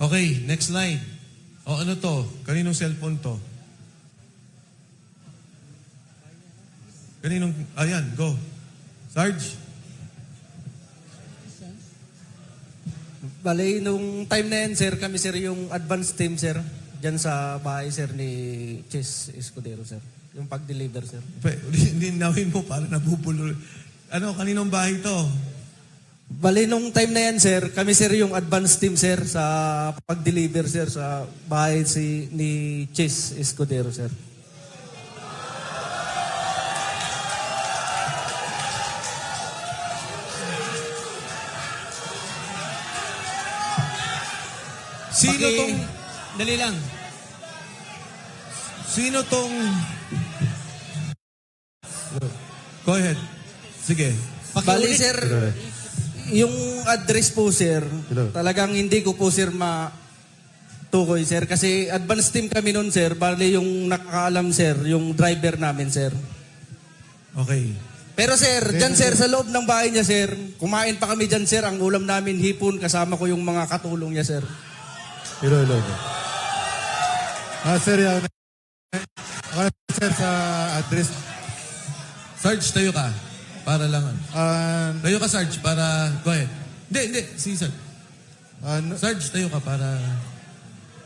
Okay, next slide. O ano to? Kaninong cellphone to? Kaninong, ayan, go. Sarge? Bale, nung time na yan, sir, kami, sir, yung advance team, sir, dyan sa bahay, sir, ni Chess Escudero, sir. Yung pag-deliver, sir. Hindi nawin mo, para nabubulo. Ano, kaninong bahay to? Bale, nung time na yan, sir, kami, sir, yung advance team, sir, sa pag-deliver, sir, sa bahay ni Chess Escudero, sir. Sino tong... Dali lang. Sino tong... Go ahead. Sige. Bale, sir, yung address po, sir, talagang hindi ko po, sir, matukoy, sir. Kasi advance team kami nun, sir. Bale, yung nakakaalam, sir, yung driver namin, sir. Okay. Pero, sir, dyan, sir, sa loob ng bahay niya, sir, kumain pa kami dyan, sir. Ang ulam namin, hipon, kasama ko yung mga katulong niya, sir. Hello. Sir, sir, sa address. Sarge, tayo ka. Para lang. Tayo ka, Sarge, para... Go ahead. Hindi. Si Sarge. Sarge, tayo ka para...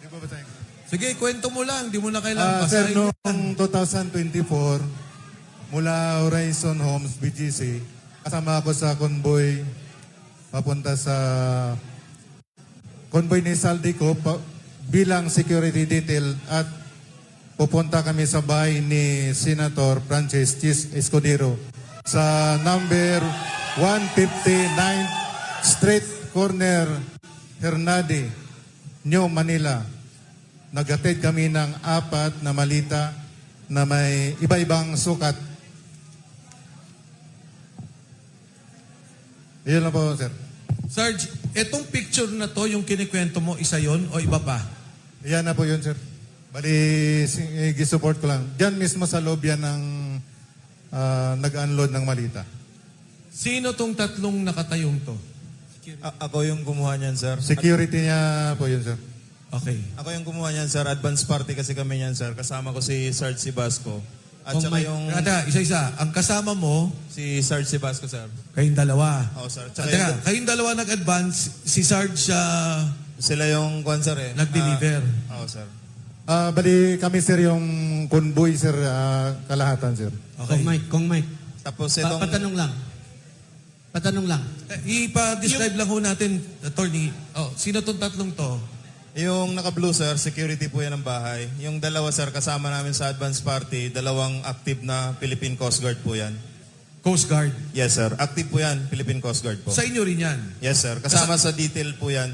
Di ba ba tayo? Sige, kwento mo lang. Di mo na kailangan Sir, pasahin. noong 2024, mula Horizon Homes, BGC, kasama ako sa convoy papunta sa convoy ni Saldico bilang security detail at pupunta kami sa bahay ni Senator Francis Chis Escudero sa number 159 Street Corner, Hernade, New Manila. Naghatid kami ng 4 na malita na may iba-ibang sukat. Iyon lang po, sir. Sarge, etong picture na to, yung kinikwento mo, isa yon o iba pa? Iyan na po yun, sir. Bali, gisupport ko lang. Diyan mismo sa loob yan ng nag-unload ng malita. Sino tong tatlong nakatayong to? Ako yung gumawa niyan, sir. Security niya po yun, sir. Okay. Ako yung gumawa niyan, sir. Advance party kasi kami niyan, sir. Kasama ko si Sarge Sibasco. At saka yung... Isa-isa. Ang kasama mo, Si Sarge Sibasco, sir. kayong dalawa. Oo, sir. Tsaka, Tsaka kayong dalawa nag-advance, si Sarge sila yung kwan, sir, eh. nag-deliver. Oo, sir. Bali, kami, sir, yung convoy, sir, kalahatan, sir. Okay. Kong Mike. Tapos itong... Patanong lang. Ipa-describe lang ho natin, attorney. Sino tong tatlong to? Yung naka-blue, sir, security po yan ng bahay. Yung dalawa, sir, kasama namin sa advance party, dalawang active na Philippine Coast Guard po yan. Coast Guard. Yes, sir. Active po yan, Philippine Coast Guard po. Sa inyo rin yan. Yes, sir. Kasama sa detail po yan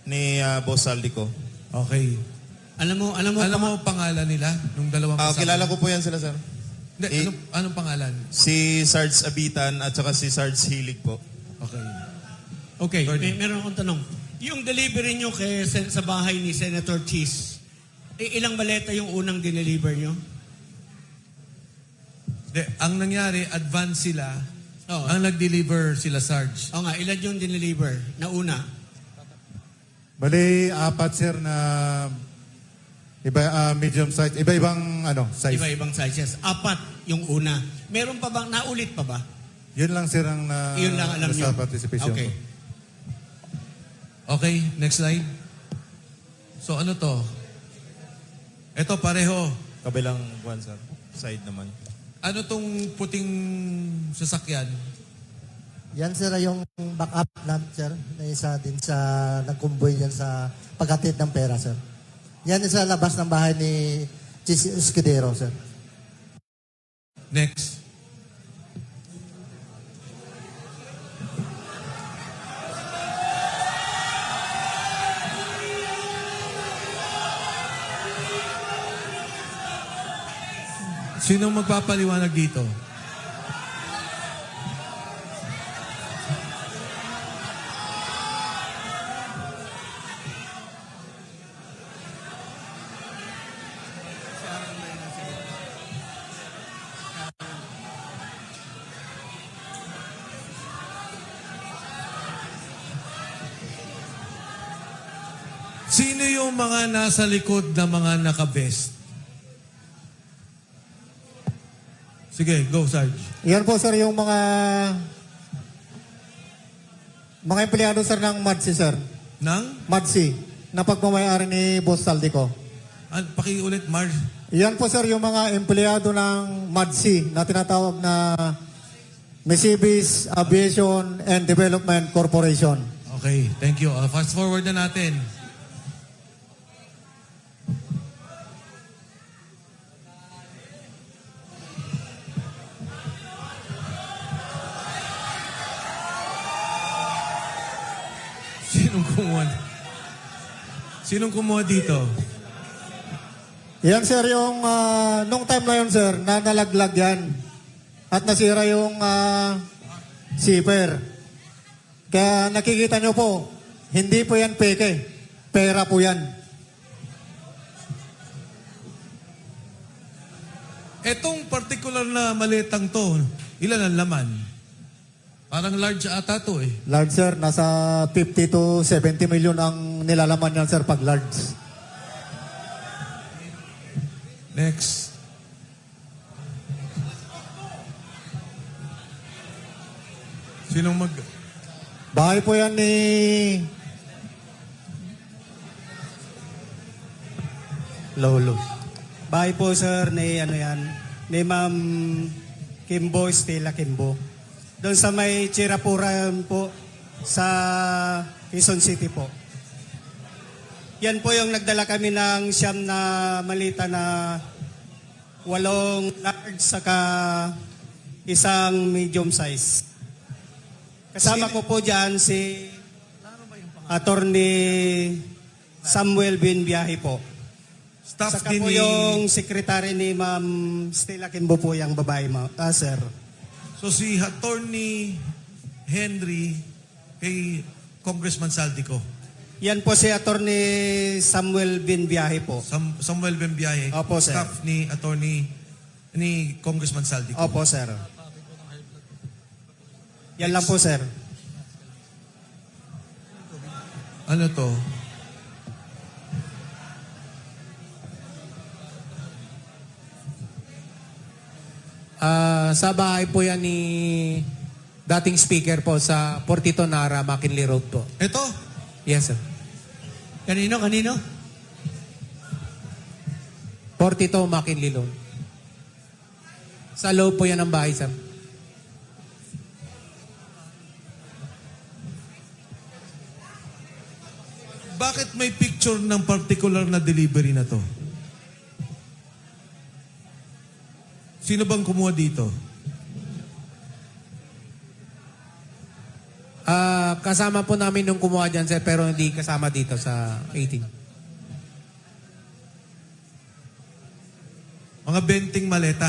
ni Boss Saldico. Okay. Alam mo Pangalan nila? Nung dalawang kasama? Kilala ko po yan sila, sir. Hindi, anong pangalan? Si Sarge Abitan at saka si Sarge Hilig po. Okay. Okay, Attorney. meron akong tanong. Yung delivery nyo sa bahay ni Senator Cheese, ilang maleta yung unang dineliver nyo? Ang nangyari, advance sila. Oo. Ang nag-deliver sila, Sarge. O nga, ilan yung dineliver na una? Bali, 4, sir, na medium size. Iba-ibang size. Iba-ibang sizes. 4 yung una. Meron pa bang, naulit pa ba? Yun lang, sir, ang Yun lang alam sa nyo. participation Okay. ko. Okay, next slide. So ano to? Ito pareho. Kabilang one, sir. Side naman. Ano tong puting sasakyan? Yan sir yung backup namin sir na isa din sa nagkumboy yan sa paghatid ng pera sir. Yan sa labas ng bahay ni Chis Escudero sir. Next. Sino magpapaliwanag dito? Sino yung mga nasa likod na mga naka-vest? Sige, go, Sarge. Yan po sir yung mga empleyado sir ng MADSI sir. Nang? MADSI na pagmamayari ni Boss Saldico. Pakiulit, Marge. Yan po sir yung mga empleyado ng MADSI na tinatawag na Mercedes Aviation and Development Corporation. Okay, thank you. Fast forward na natin. Sinong kumuha dito? Yan sir yung nung time na yun sir na nalaglag yan at nasira yung zipper. Kaya nakikita nyo po, hindi po yan peke. Pera po yan. Etong particular na maletang to, ilan ang laman? Parang large ata to eh. Large sir, nasa 50 to 70 million ang nilalaman yan sir pag large. Next. Sinong mag... Bahay po yan ni Lolo. Bahay po sir ni ni Ma'am Kimbo, Stella Kimbo. Doon sa may Chirapuran po sa Quezon City po. Yan po yung nagdala kami ng siyam na malita na 8 large saka isang medium size. Kasama ko po dyan si Attorney Samuel Binbiyahe po. Staff Saka din po ni... yung secretary ni Ma'am Stella Kimbo po yung babae, sir. So si Attorney Henry kay Congressman Saldico. Yan po si Attorney Samuel Binbiyahe po. Samuel Bembiaye. Opo, sir. Staff ni ni Congressman Saldico. Opo, sir. Yan lang po, sir. Ano to? Sa bahay po yan ni dating speaker po sa Portito Nara, McKinley Road po. Ito? Yes, sir. Kanino? Portito, McKinley Road. Sa loob po yan ng bahay, sir. Bakit may picture ng particular na delivery na to? Sino bang kumuha dito? Kasama po namin nung kumuha dyan, sir, pero hindi kasama dito sa 18. Mga benting maleta.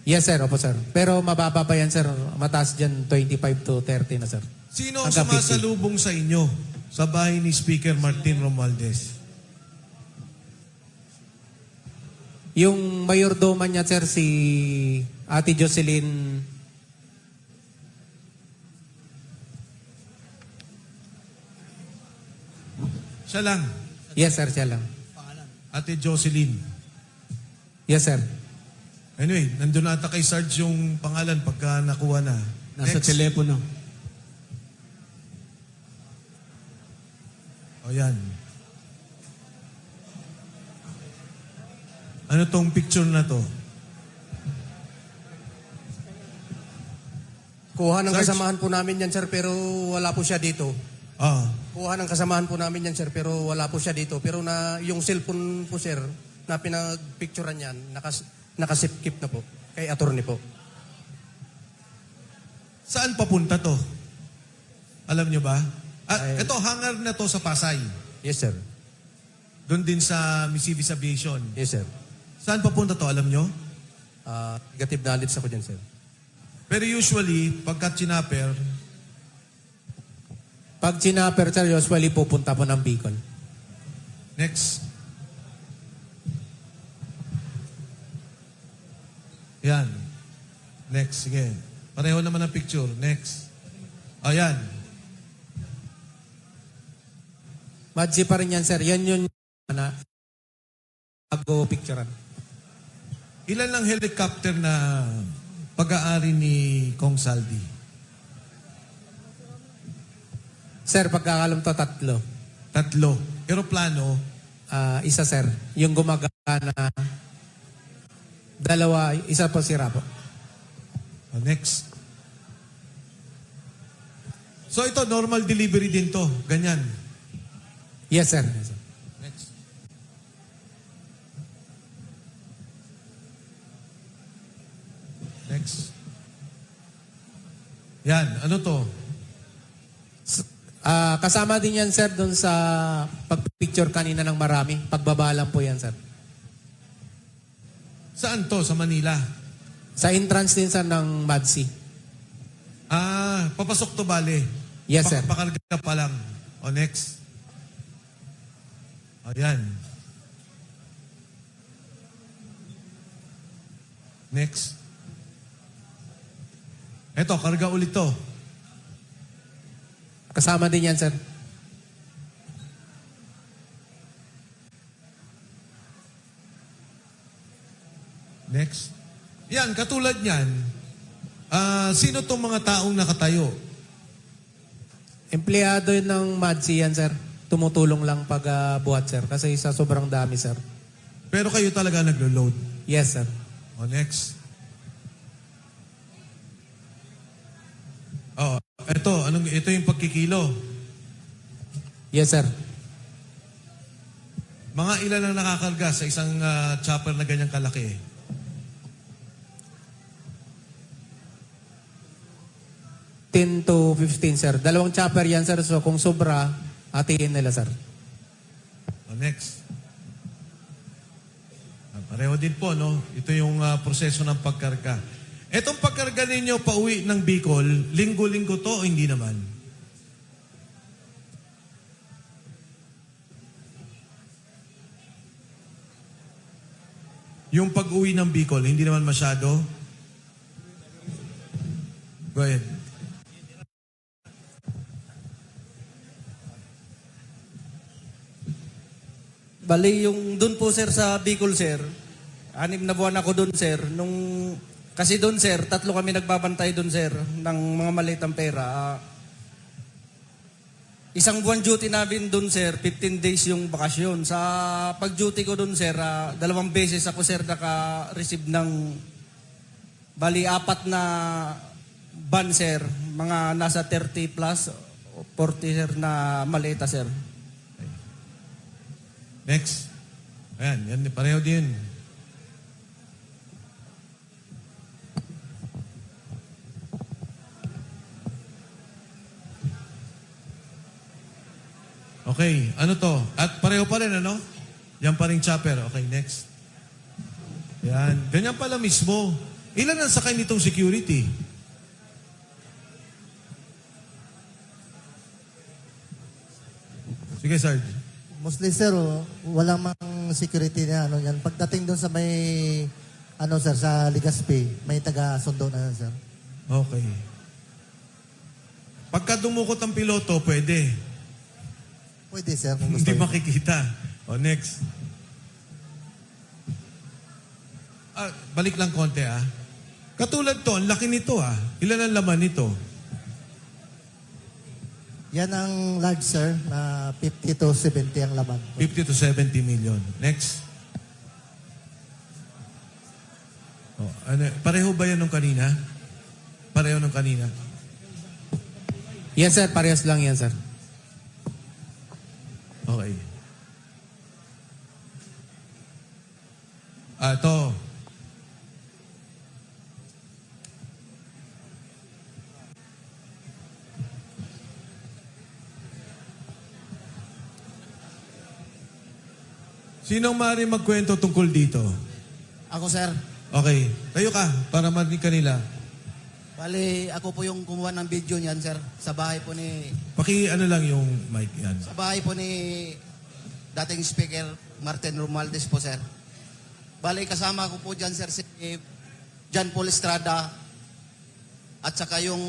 Yes, sir. Opo, sir. Pero mababa pa yan, sir. Mataas dyan, 25 to 30 na, sir. Sino ang Hanggang 50. sumasalubong sa inyo sa bahay ni Speaker Martin Romualdez? Yung mayordoman niya, sir, si Ate Jocelyn. Siya lang. Yes, sir, siya lang. Ate Jocelyn. Yes, sir. Anyway, nandun ata kay Sarge yung pangalan pagka nakuha na. Nasa Next. telepono. O yan. Ano tong picture na to? Kuha ng Sarge? kasamahan po namin yan, sir, pero wala po siya dito. Ah, Kuha ng kasamahan po namin yan, sir, pero wala po siya dito. Pero yung cellphone po, sir, na pinag-picturean yan, nakasipkip na po. Kay attorney po. saan papunta to? Alam nyo ba? At ito, hangar na to sa Pasay. Yes, sir. Doon din sa Mercedes Aviation. Yes, sir. Saan papunta to? Alam nyo? Negative knowledge ako dyan, sir. Pero usually, pagka chinapper, Pag chinapper, sir, usually pupunta po ng Bicol. next. Yan. Next, sige. Pareho naman ang picture. Next. Ayan. Madsi pa rin yan, sir. Yan yun na bago picturean. Ilan lang helicopter na pag-aari ni Kong Saldi? Sir, pagkakalam to, 3. 3. Aeroplano, Isa, sir. Yung gumagana, 2, isa po sira po. Next. So ito, normal delivery din to. Ganyan. Yes, sir. Yes, sir. Next. Next. Yan, ano to? Kasama din yan, sir, doon sa pag-picture kanina ng marami. Pagbabalang po yan, sir. Saan to? Sa Manila? Sa entrance din, sir, ng Madsi. Papasok to bale. Yes, sir. Pakarga pa lang. O, next. Ayan. Next. Eto, karga ulit to. Kasama din yan, sir. Next. Yan, katulad niyan, sino tong mga taong nakatayo? Empleyado yun ng Madsi yan, sir. Tumutulong lang pag buhat, sir. Kasi sa sobrang dami, sir. Pero kayo talaga naglo-load. Yes, sir. O, next. Oh, ito yung pagkikilo. Yes, sir. Mga ilan ang nakakarga sa isang chopper na ganyang kalaki? $10 to 15, sir. 2 chopper yan, sir. So kung sobra, hatiin nila, sir. O, next. Pareho din po, no? Ito yung proseso ng pagkarga. Etong pagkarga ninyo pauwi ng Bicol, linggo-linggo to o hindi naman? Yung pag-uwi ng Bicol, hindi naman masyado? Go ahead. Bali, yung doon po, sir, sa Bicol, sir, 6 na buwan ako doon, sir. Kasi doon, sir, 3 kami nagbabantay doon, sir, ng mga malitang pera. Isang buwan duty namin doon, sir, 15 days yung bakasyon. Sa pag-duty ko doon, sir, 2 beses ako, sir, naka-receive ng bali 4 na ban, sir. Mga nasa 30 plus, 40, sir, na malita, sir. Next. Ayan, yan, pareho din. Okay, ano to? At pareho pa rin, ano? Yan pa rin chopper. Okay, next. Yan, ganyan pala mismo. Ilan ang sakay nitong security? Sige, Sarge. Mostly, sir, walang mang security na ano yan. Pagdating doon sa may, sir, sa Legazpi, may taga-sundo na yan, sir. Okay. Pagka dumukot ang piloto, pwede. Pwede, sir, kung gusto Hindi niyo. makikita. O, next. Balik lang konti, Katulad to, ang laki nito, Ilan ang laman nito? Yan ang large, sir, na 50 to 70 ang laman. 50 to 70 million. Next. Pareho ba yan nung kanina? Pareho nung kanina? Yes, sir. Parehas lang yan, sir. Okay. Ito. Sinong maaari magkwento tungkol dito? Ako, sir. Okay. Tayo ka para marinig kanila. Bali, ako po yung kumuha ng video niyan, sir. Sa bahay po ni... Ano lang yung mic yan. Sa bahay po ni dating speaker Martin Romualdez po, sir. Bali, kasama ko po dyan, sir, si John Paul Estrada. at saka yung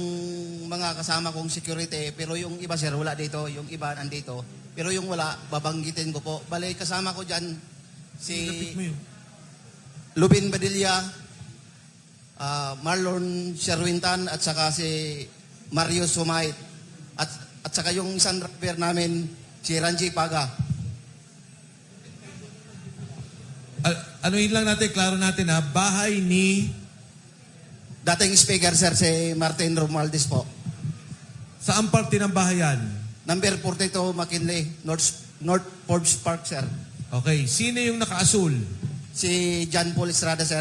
mga kasama kong security, pero yung iba sir, wala dito, yung iba nandito. Pero yung wala, babanggitin ko po. Bale, kasama ko dyan si Lapit mo yun. Lubin Badilla, Marlon Sherwintan, at saka si Mario Sumait. At saka yung isang driver namin, si Ranji Paga. Ano yun lang natin, klaro natin ha, bahay ni, Dating speaker sir, si Martin Romualdez po. saan parte ng bahayan? Number 42 McKinley, North Forbes Park sir. Okay, sino yung nakaasul? Si John Paul Estrada sir.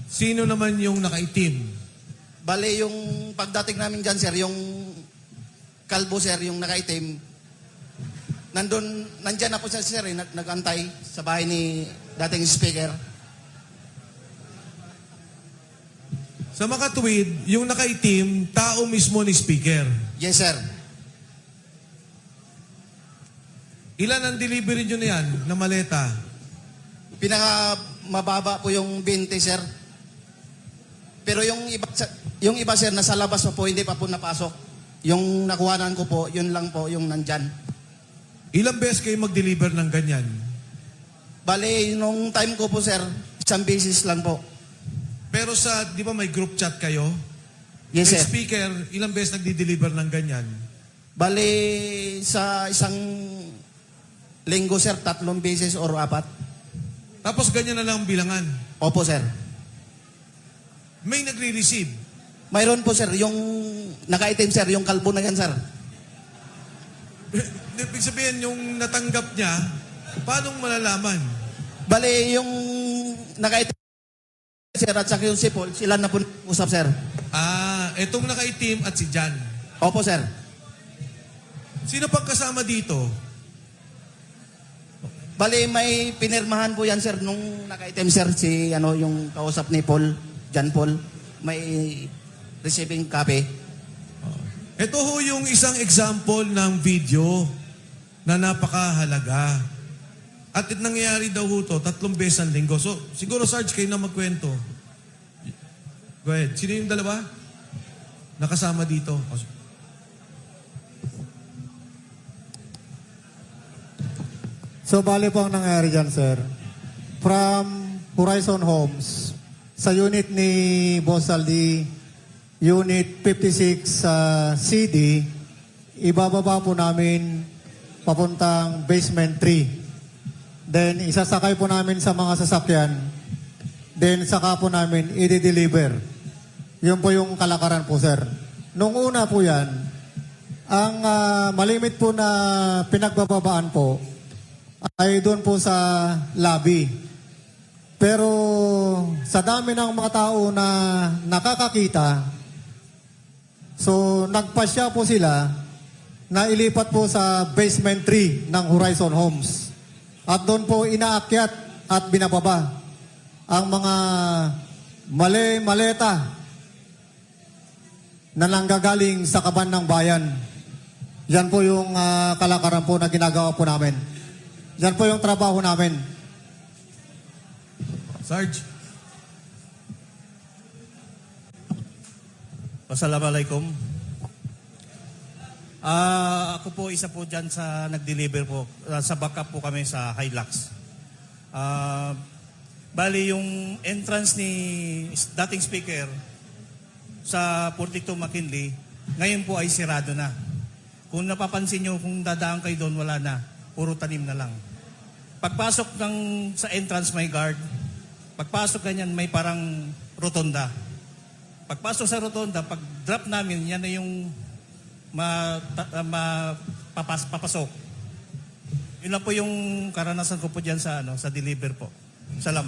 Sino naman yung nakaitim? Bale, yung pagdating namin dyan, sir, yung kalbo, sir, yung nakaitim, nandyan ako siya, sir, nag-antay sa bahay ni dating speaker. Sa makatuwid, yung nakaitim, tao mismo ni speaker. Yes, sir. Ilan ang delivery nyo na yan, na maleta? Pinaka mababa po yung 20, sir. Pero yung iba, sir, nasa labas pa po, hindi pa po napasok. Yung nakuhanan ko po, yun lang po, yung nandyan. Ilang beses kayo mag-deliver ng ganyan? Bale, nung time ko po, sir, isang beses lang po. Pero sa, di ba may group chat kayo? Yes, May sir. speaker, ilang beses nagdi-deliver ng ganyan? Bale, sa isang linggo, sir, 3 beses or 4. Tapos ganyan na lang ang bilangan. Opo, sir. May nagre-receive. Mayroon po, sir, yung nakaitim, sir, yung kalbo na yan, sir. Ibig sabihin, yung natanggap niya, paano malalaman? Bale, yung nakaitim, sir, at saka yung sipol, sila na po usap, sir. Etong nakaitim at si Jan. Opo, sir. Sino pang kasama dito? Bale, may pinirmahan po yan, sir, nung nakaitim, sir, si, yung kausap ni Paul, John Paul, may receiving copy. Ito ho yung isang example ng video na napakahalaga. At nangyayari daw ho to 3 beses ang linggo. So, siguro Sarge, kayo na magkwento. Go ahead. Sino yung dalawa? Nakasama dito. So, bali po ang nangyari dyan, sir. From Horizon Homes, sa unit ni Boss Aldi, Unit 56 CD, ibababa po namin papuntang basement 3. Then, isasakay po namin sa mga sasakyan. Then, saka po namin i-deliver. Yun po yung kalakaran po, sir. Nung una po yan, ang malimit po na pinagbababaan po ay doon po sa lobby. Pero sa dami ng mga tao na nakakakita, so nagpasya po sila na ilipat po sa basement 3 ng Horizon Homes. At doon po inaakyat at binababa ang mga maleta na nanggagaling sa kaban ng bayan. Yan po yung kalakaran po na ginagawa po namin. Yan po yung trabaho namin. Sarge? Assalamualaikum. Ako po isa po dyan sa nag-deliver po. Sa backup po kami sa Hilux. Bali yung entrance ni dating speaker sa 42 McKinley, ngayon po ay sirado na. Kung napapansin nyo, kung dadaan kayo doon, wala na. Puro tanim na lang. Pagpasok sa entrance may guard. Pagpasok ganyan may parang rotonda. Pagpasok sa rotonda, pag drop namin, yan na yung papasok. Yun lang po yung karanasan ko po dyan sa deliver po. Salam.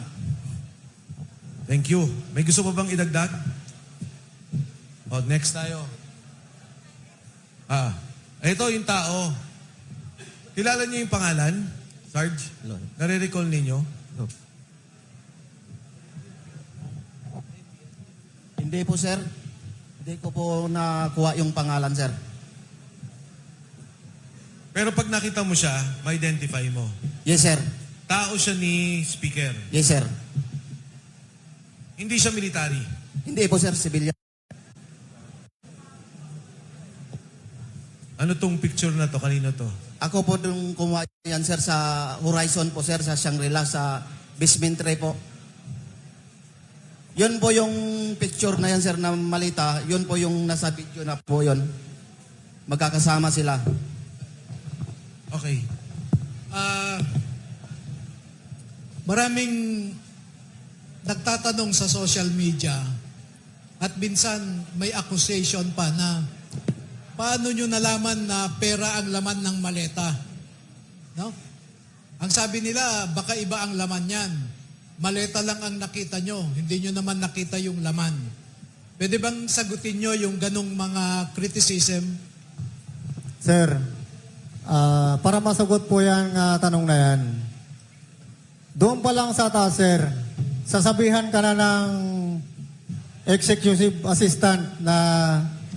Thank you. May gusto pa bang idagdag? Next tayo. Ito yung tao. Kilala niyo yung pangalan? Sarge? Nare-recall ninyo? Hindi po, sir. Hindi ko po nakuha yung pangalan, sir. Pero pag nakita mo siya, ma-identify mo. Yes, sir. Tao siya ni speaker. Yes, sir. Hindi siya military. Hindi po, sir. Civilian. Ano tong picture na to? Kanino to? Ako po yung kumuha yan, sir, sa Horizon po, sir, sa Shangri-La, sa basement tray po. Yun po yung picture na yan, sir, na malita. Yun po yung nasa video na po yun. Magkakasama sila. Okay. Maraming nagtatanong sa social media at minsan may accusation pa na paano nyo nalaman na pera ang laman ng maleta? No? Ang sabi nila, baka iba ang laman yan. Maleta lang ang nakita nyo, hindi nyo naman nakita yung laman. Pwede bang sagutin nyo yung ganong mga criticism? Sir, para masagot po yung tanong na yan, doon pa lang sa taas, sir, sasabihan ka na ng executive assistant na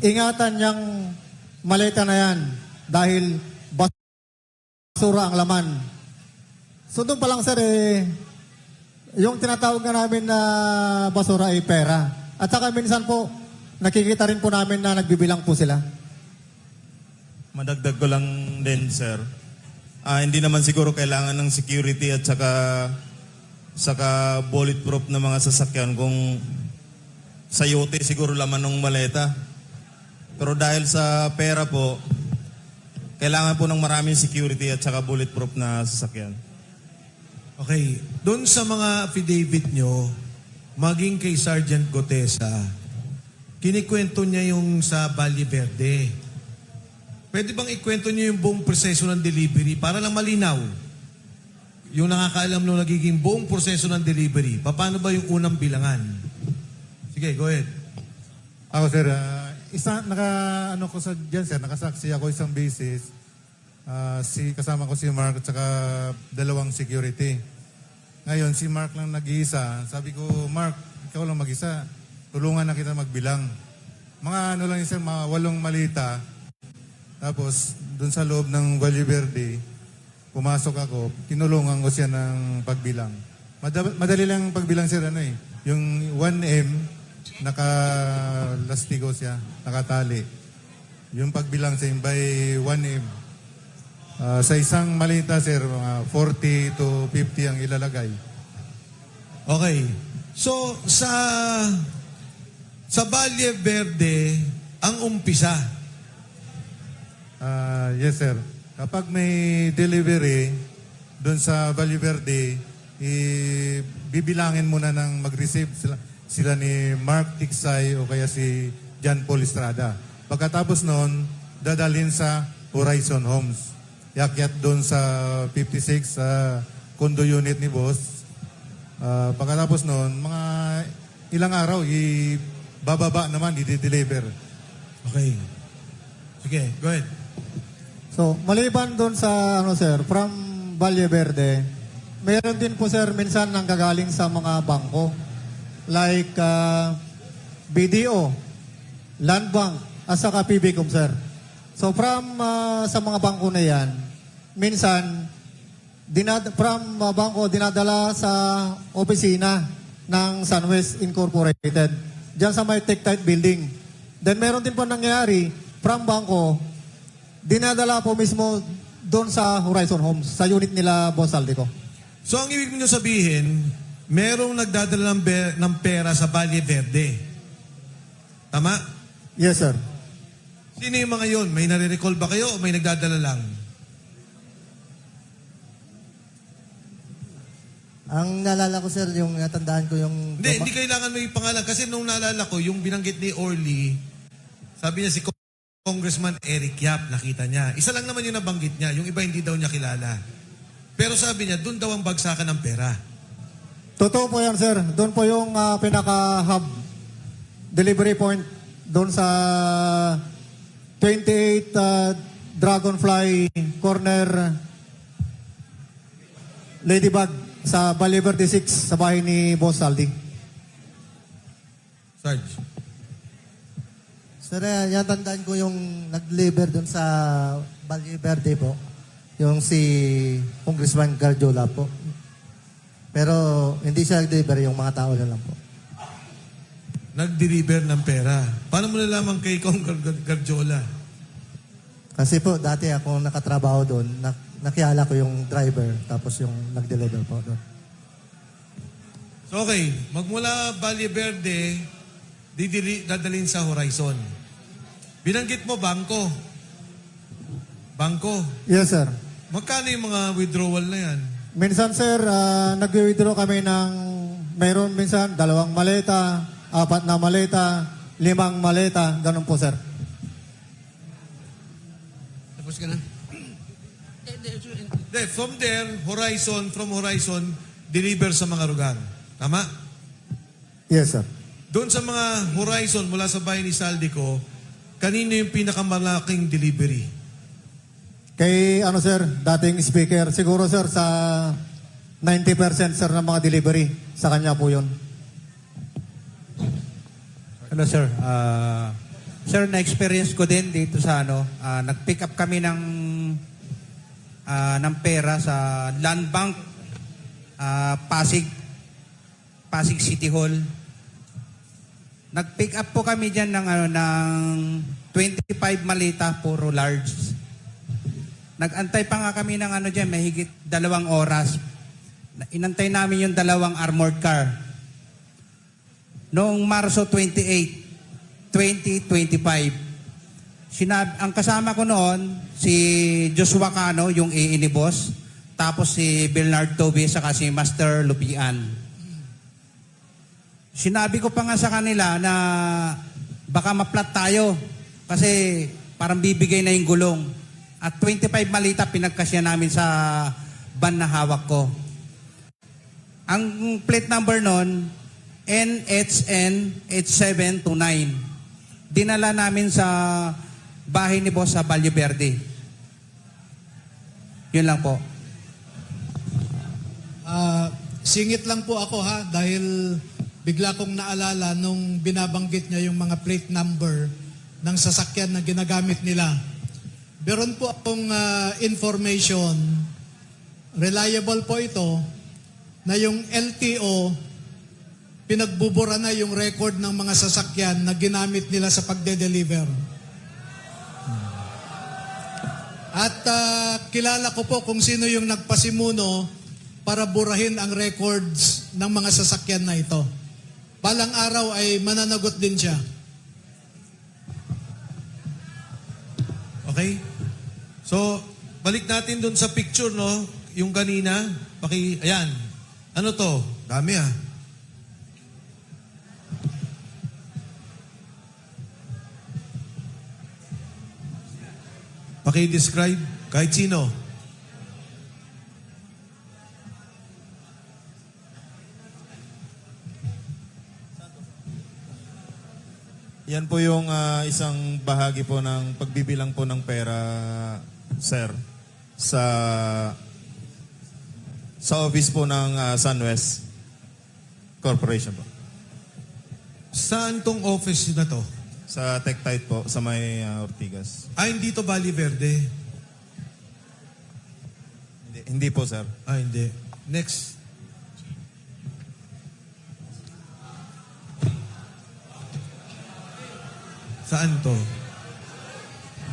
ingatan niyang maleta na yan dahil basura ang laman. So doon pa lang, sir, yung tinatawag na namin na basura ay pera. At saka minsan po, nakikita rin po namin na nagbibilang po sila. Madagdag ko lang din, sir. Hindi naman siguro kailangan ng security at saka bulletproof na mga sasakyan kung sa yote siguro laman ng maleta. Pero dahil sa pera po, kailangan po ng maraming security at saka bulletproof na sasakyan. Okay. Doon sa mga affidavit nyo, maging kay Sergeant Gotesa, kinikwento niya yung sa Valle Verde. Pwede bang ikwento niyo yung buong proseso ng delivery para lang malinaw? Yung nakakaalam nung nagiging buong proseso ng delivery, paano ba yung unang bilangan? Sige, go ahead. Ako, sir, nakasaksi ako isang basis. Kasama ko si Mark at saka dalawang security. Ngayon, si Mark lang nag-iisa. Sabi ko, Mark, ikaw lang mag-isa. Tulungan na kita magbilang. Mga lang yun, sir, mga 8 malita. Tapos, dun sa loob ng Valle Verde, pumasok ako, tinulungan ko siya ng pagbilang. Madali lang pagbilang, sir, yung 1M, naka-lastigo siya, nakatali. Yung pagbilang siya by 1M. Sa isang malita, sir, mga 40 to 50 ang ilalagay. Okay. So, sa Valle Verde, ang umpisa, Yes, sir. Kapag may delivery doon sa Valle Verde, bibilangin muna ng mag-receive sila ni Mark Tiksay o kaya si John Paul Estrada. Pagkatapos noon, dadalhin sa Horizon Homes. Yakyat doon sa 56 sa condo unit ni boss. Pagkatapos noon, mga ilang araw, bababa naman, i-deliver. okay. Sige, go ahead. So, maliban doon sa, sir, from Valle Verde, mayroon din po, sir, minsan nang gagaling sa mga bangko. Like BDO, Land Bank, at saka PBCom, sir. So, from sa mga bangko na yan, minsan, from bangko, dinadala sa opisina ng Sunwest Incorporated. Diyan sa may Tech-Tite building. Then, meron din po nangyayari, from bangko, dinadala po mismo doon sa Horizon Homes, sa unit nila, Boss Aldico. So, ang ibig niyo sabihin, merong nagdadala ng pera sa Valle Verde. Tama? Yes, sir. Sino yung mga yun? May nare-recall ba kayo o may nagdadala lang? Ang naalala ko, sir, yung natandaan ko yung... Hindi kailangan may pangalan. Kasi nung naalala ko, yung binanggit ni Orly, sabi niya si Congressman Eric Yap, nakita niya. Isa lang naman yung nabanggit niya. Yung iba hindi daw niya kilala. Pero sabi niya, doon daw ang bagsakan ng pera. Totoo po yan, sir. Doon po yung pinaka-hub delivery point doon sa 28 Dragonfly Corner Ladybug sa Valle Verde 6 sa bahay ni Boss Aldi. Sarge. Sir, yan tandaan ko yung nag-deliver doon sa Valle Verde po. Yung si Congressman Garjola po. Pero hindi siya nag-deliver, yung mga tao na lang po. Nag-deliver ng pera. Paano mo nalaman kay Kong Garjola? Kasi po, dati ako nakatrabaho doon, nakilala ko yung driver, tapos yung nag-deliver po doon. So okay, magmula Valle Verde, dadalhin sa Horizon. Binanggit mo bangko. Bangko. Yes, sir. Magkano yung mga withdrawal na yan? Minsan, sir, nag-withdraw kami ng, mayroon minsan, 2 maleta, 4 na maleta, 5 maleta, ganun po, sir. Tapos ka na? From there, from Horizon, deliver sa mga lugar. Tama? Yes, sir. Doon sa mga Horizon, mula sa bahay ni Saldico, kanino yung pinakamalaking delivery? Kay, sir, dating speaker, siguro, sir, sa 90%, sir, ng mga delivery, sa kanya po yun. Hello, sir. Sir, na-experience ko din dito sa nag-pick up kami ng pera sa Land Bank, Pasig City Hall. Nag-pick up po kami diyan ng 25 malita, puro large. Nag-antay pa nga kami ng diyan, mahigit 2 oras. Inantay namin yung 2 armored car. Noong Marso 28, 2025, ang kasama ko noon, si Joshua Cano, yung AA ni Boss, tapos si Bernard Toby, saka si Master Lupian. Sinabi ko pa nga sa kanila na baka maplat tayo kasi parang bibigay na yung gulong. At 25 malita pinagkasya namin sa van na hawak ko. Ang plate number noon, NHN 8729. Dinala namin sa bahay ni Boss sa Valle Verde. Yun lang po. Singit lang po ako ha, dahil bigla kong naalala nung binabanggit niya yung mga plate number ng sasakyan na ginagamit nila. Meron po akong information, reliable po ito, na yung LTO, pinagbubura na yung record ng mga sasakyan na ginamit nila sa pagde-deliver. At kilala ko po kung sino yung nagpasimuno para burahin ang records ng mga sasakyan na ito. Balang araw ay mananagot din siya. Okay? So, balik natin doon sa picture, no? Yung kanina, ayan. Ano to? Dami ah. Paki-describe kahit sino. Yan po yung isang bahagi po ng pagbibilang po ng pera, sir, sa office po ng SunWest Corporation po. Saan tong office na to? Sa Tectite po, sa may Ortigas. Hindi to Valle Verde. Hindi po, sir. Hindi. Next. Saan to?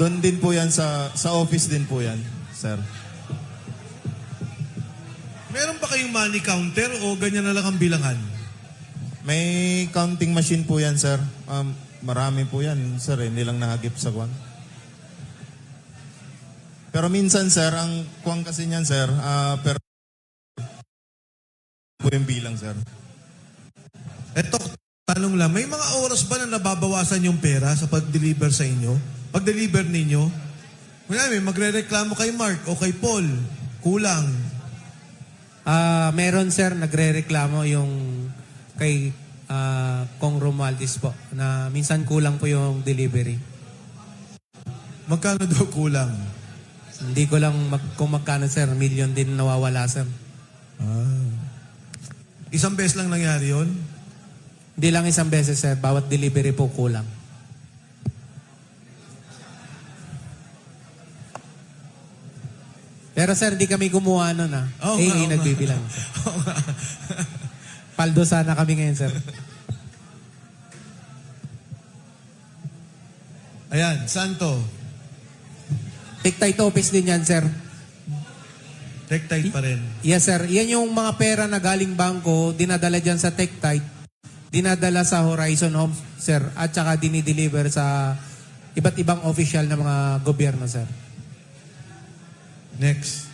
Doon din po yan, sa office din po yan, sir. Meron ba kayong money counter o ganyan na lang ang bilangan? May counting machine po yan, sir. Marami po yan, sir. Hindi lang nahagip sa kwan. Pero minsan, sir, ang kwan kasi niyan, sir, pero po yung bilang, sir. Eto, tanong lang, may mga oras ba na nababawasan yung pera sa pag-deliver sa inyo? Pag-deliver ninyo? May magre-reklamo kay Mark o kay Paul. Kulang. Meron, sir, nagre-reklamo yung kay Kong Romualdez po na minsan kulang po yung delivery. Magkano daw kulang? Hindi ko lang kung magkano, sir. Million din nawawala, sir. Isang beses lang nangyari yun? Hindi lang isang beses, sir. Bawat delivery po kulang. Pero sir, hindi kami gumawa nun nagbibilang. Sir. Paldo sana kami ngayon, sir. Ayan, saan to? Tight office din yan, sir. Tight pa rin. Yes, sir. Yan yung mga pera na galing bangko, dinadala dyan sa Tight, dinadala sa Horizon Homes, sir, at saka dinideliver sa iba't ibang official na mga gobyerno, sir. Next.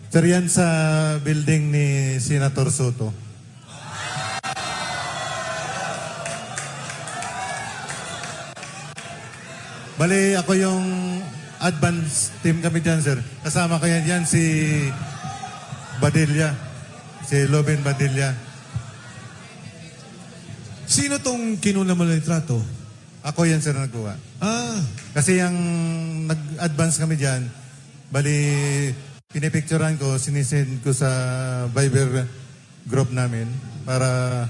Sir, yan sa building ni Senator Soto. Bali, ako yung advance team kami dyan, sir. Kasama kaya dyan si Badilla. Si Loben Badilla. Sino tong kinuna mo ng litrato? Ako yan, sir, nagkuha. Ah, Kasi yung nag-advance kami dyan, bali, pinipicturean ko, sinisend ko sa Viber group namin para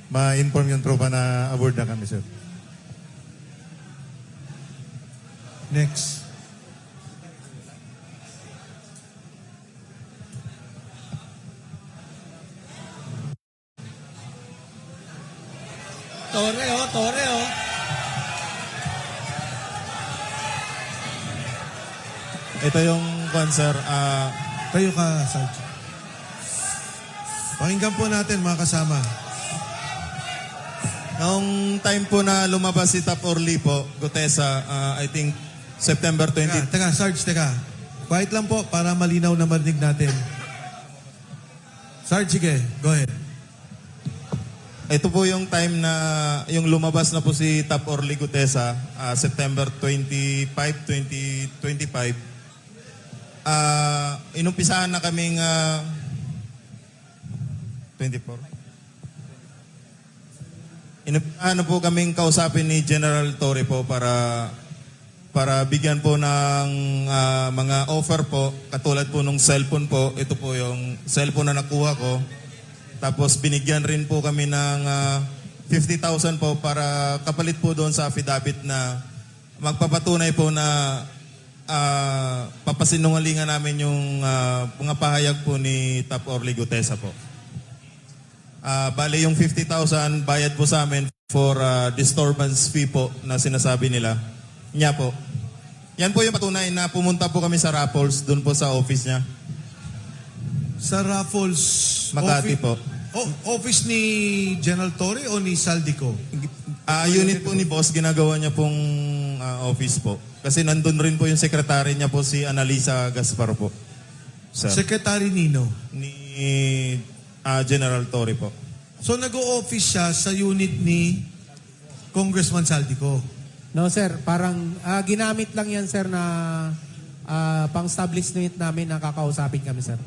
ma-inform yung tropa na aboard na kami, sir. next. Tore, oh. Ito yung sir. Kayo ka, Sarge. Pakinggan po natin, mga kasama. Noong time po na lumabas si Tap Orly po, Gutesa, I think September 20. Teka, Sarge, teka. Quiet lang po para malinaw na marinig natin. Sarge, sige. Go ahead. Ito po yung time na yung lumabas na po si Tap Orly Gutesa, September 25, 2025. Inumpisahan na kaming 24. Inumpisahan na po kaming kausapin ni General Torre po para bigyan po ng mga offer po, katulad po nung cellphone po. Ito po yung cellphone na nakuha ko. Tapos binigyan rin po kami ng 50,000 po para kapalit po doon sa affidavit na magpapatunay po na papasinungalingan namin yung mga pahayag po ni Tap Orly Gutesa po. Bale yung 50,000 bayad po sa amin for disturbance fee po na sinasabi nila. Niya po. Yan po yung patunay na pumunta po kami sa Raffles doon po sa office niya. Sa Raffles... Makati po. Office ni General Torre o ni Saldico? Unit po ni boss, ginagawa niya pong office po. Kasi nandun rin po yung secretary niya po, si Analisa Gaspar po. Sir. Secretary Nino? Ni General Torre po. So nag-o-office siya sa unit ni Congressman Saldico? No, sir. Parang ginamit lang yan, sir, na pang-establishment namin na kakausapin kami, sir.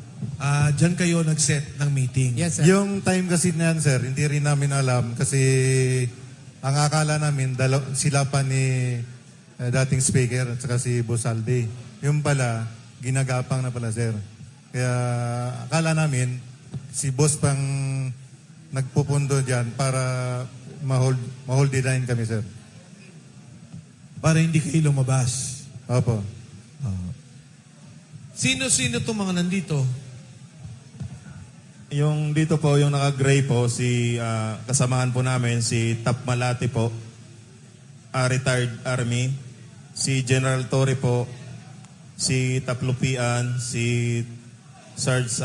Diyan kayo nag-set ng meeting? Yes, sir. Yung time kasi na yan, sir, hindi rin namin alam kasi ang akala namin sila pa ni dating speaker at saka si Bosaldi. Yung pala, ginagapang na pala, sir. Kaya akala namin si boss pang nagpupundo dyan para ma-hold the line kami, sir. Para hindi kayo lumabas? Opo. Sino-sino itong mga nandito? Yung dito po, yung naka-gray po, si kasamahan po namin, si Tap Malati po, retired Army, si General Torre po, si Tap Lupian, si Sarge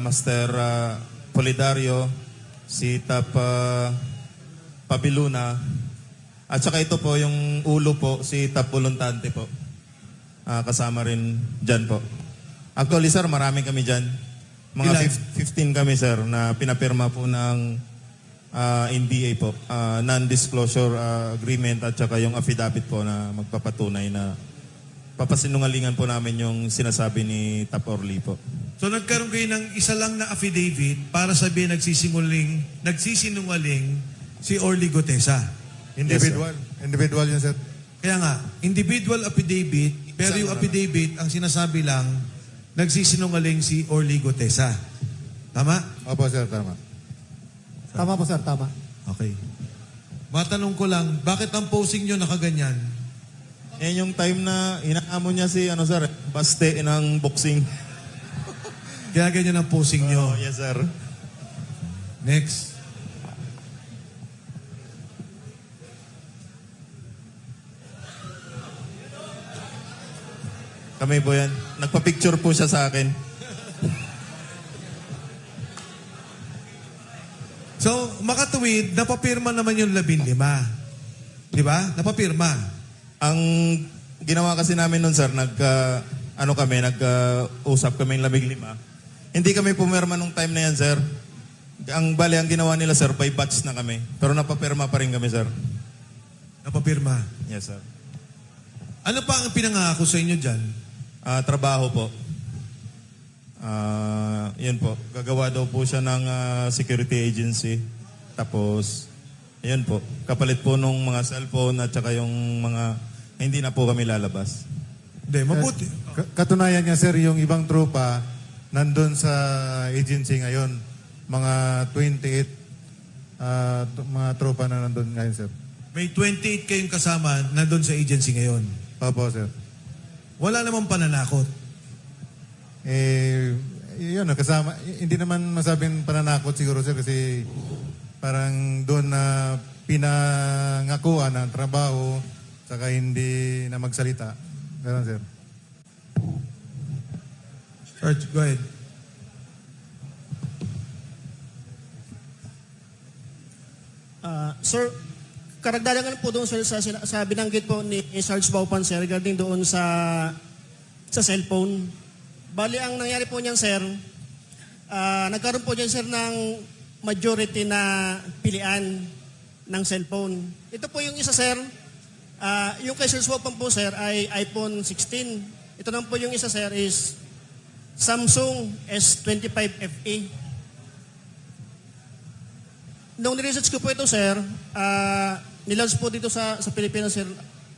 Master Polidario, si Tap Pabiluna, at saka ito po, yung ulo po, si Tap Voluntante po. Kasama rin dyan po. Actually, sir, marami kami dyan. Mga 15 kami, sir, na pinapirma po ng NDA po. Non-disclosure agreement at saka yung affidavit po na magpapatunay na papasinungalingan po namin yung sinasabi ni Tap Orly po. So nagkaroon kayo ng isa lang na affidavit para sabihin nagsisinungaling si Orly Gutesa? Individual. Yes, individual yun, sir. Kaya nga, individual affidavit, pero yung affidavit, ang sinasabi lang, nagsisinungaling si Orly Gutesa. Tama? Opo, sir, tama. Tama po, sir, tama. Okay. Matanong ko lang, bakit ang posing nyo nakaganyan? Yan yung time na inaamo niya si, sir, baste ng boxing. Kaya ganyan ang posing nyo. Yes, sir. Next. Kami po yan. Nagpa-picture po siya sa akin. So, makatuwid, napapirma naman yung 15. Di ba? Napapirma. Ang ginawa kasi namin nun, sir, nag-usap kami ng 15. Hindi kami pumirma nung time na yan, sir. Ang ginawa nila, sir, by batch na kami. Pero napapirma pa rin kami, sir. Napapirma. Yes, sir. Ano pa ang pinangako sa inyo dyan? Trabaho po. Yun po. Gagawa daw po siya ng security agency. Tapos, yun po. Kapalit po nung mga cellphone at saka yung mga hindi na po kami lalabas. Hindi, mabuti. Katunayan niya, sir, yung ibang tropa nandun sa agency ngayon. Mga 28 mga tropa na nandun ngayon, sir. May 28 kayong kasama nandun sa agency ngayon. Opo, sir. Wala namang pananakot. Yun, kasama. Hindi naman masabing pananakot siguro, sir, kasi parang doon na pinangakuan ng trabaho saka hindi na magsalita. Ganun, sir. Sarge, go ahead. Sir, karagdagan po doon sir, sa binanggit po ni Sarge Baupan sir regarding doon sa cellphone. Bali, ang nangyari po niyan sir, nagkaroon po niyan sir ng majority na pilian ng cellphone. Ito po yung isa sir, yung kay Sarge Baupan po sir ay iPhone 16. Ito naman po yung isa sir is Samsung S25 FE. Nung niresearch ko po ito, sir, nilaunch po dito sa Pilipinas, sir,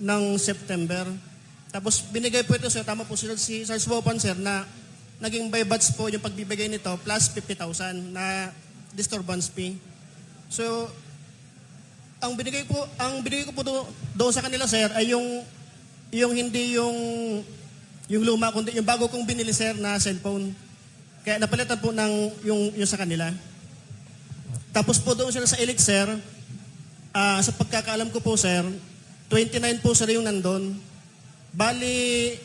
ng September. Tapos binigay po ito, sir, tama po si Sarge Baupan, sir, na naging by batch po yung pagbibigay nito plus 50,000 na disturbance fee. So, ang binigay ko po doon sa kanila, sir, ay yung hindi yung luma, kundi yung bago kong binili, sir, na cellphone. Kaya napalitan po ng yung sa kanila. Tapos po doon sila sa Elite, sir, sa pagkakaalam ko po, sir, 29 po sir yung nandun. Bali,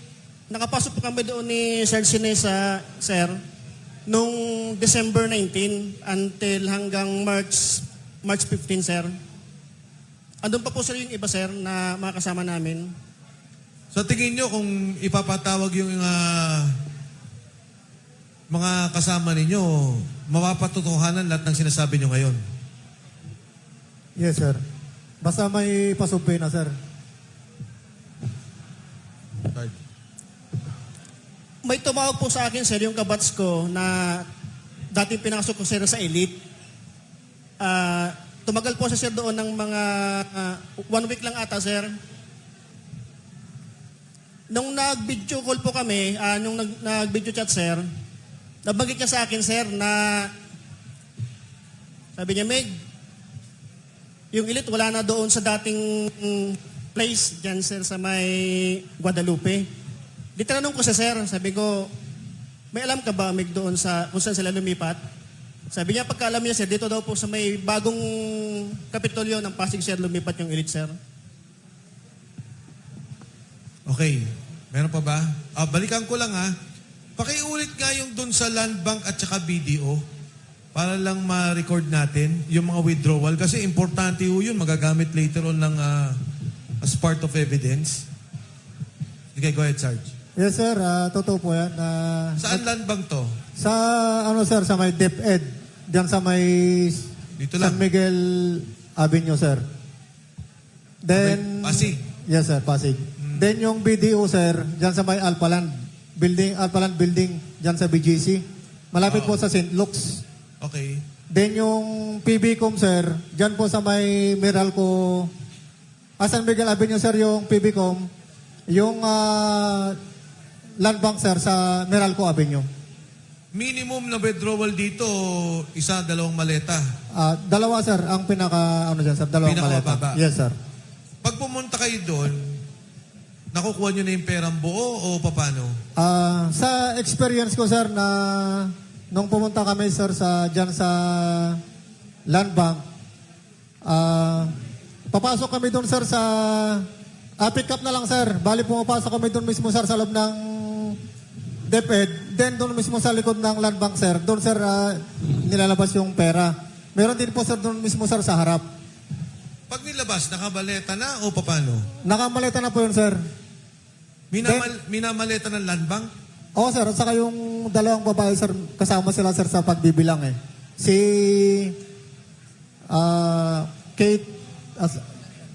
nakapasok po kami doon ni Sir Sinesa, sir, nung December 19 until hanggang March 15, sir. Andun pa po sir yung iba, sir, na mga kasama namin. Sa tingin nyo, kung ipapatawag yung mga kasama ninyo, mapapatotohanan lahat ng sinasabi nyo ngayon? Yes, sir. Basta may pasubay na, sir. Sarge. May tumawag po sa akin, sir, yung kabats ko na dating pinasok ko, sir, sa Elite. Tumagal po siya, sir, doon ng mga 1 week lang ata, sir. Nung nag-video call po kami, nung nag-video chat, sir, nabanggit niya sa akin, sir, na sabi niya, Meg, yung Elite wala na doon sa dating place dyan, sir, sa may Guadalupe. Di tanong ko siya, sir, sabi ko, may alam ka ba, Meg, doon sa kung saan sila lumipat? Sabi niya, pagkaalam niya, sir, dito daw po sa may bagong kapitolyo ng Pasig, sir, lumipat yung Elite, sir. Okay. Meron pa ba? Balikan ko lang ha. Pakiulit nga yung dun sa Land Bank at saka BDO para lang ma-record natin yung mga withdrawal kasi importante ho yun. Magagamit later on ng as part of evidence. Okay, go ahead, Sarge. Yes, sir. Totoo po yan. Saan Land Bank to? Sa, sir, sa may DepEd. Diyan sa may Dito San lang. Miguel Avenue, sir. Then, Pasig. Yes, sir, Pasig. Then yung BDO, sir, diyan sa may Alpaland Building, diyan sa BGC. Malapit po sa St. Luke's. Okay. Then yung PBCom, sir, diyan po sa may Meralco, San Miguel Avenue, sir, yung PBCom. Yung Land Bank, sir, sa Meralco Avenue. Minimum na withdrawal dito, 1, 2 maleta. Dalawa, sir, ang pinaka, dyan, sir, dalawang maleta. Pinakamababa. Yes, sir. Pag pumunta kayo doon, nakukuha nyo na yung perang buo o paano? Sa experience ko, sir, na nung pumunta kami, sir, dyan sa Land Bank, papasok kami doon, sir, sa pick up na lang, sir. Bali, pumapasok kami doon mismo, sir, sa loob ng DepEd. Then doon mismo sa likod ng land bank, sir, doon, sir, nilalabas yung pera. Meron din po, sir, doon mismo, sir, sa harap. Pag nilabas, nakabaleta na o paano? Nakamaleta na po yun, sir. Minamaleta ng land bank? Oo, sir. At saka yung dalawang babae, sir, kasama sila, sir, sa pagbibilang eh. Si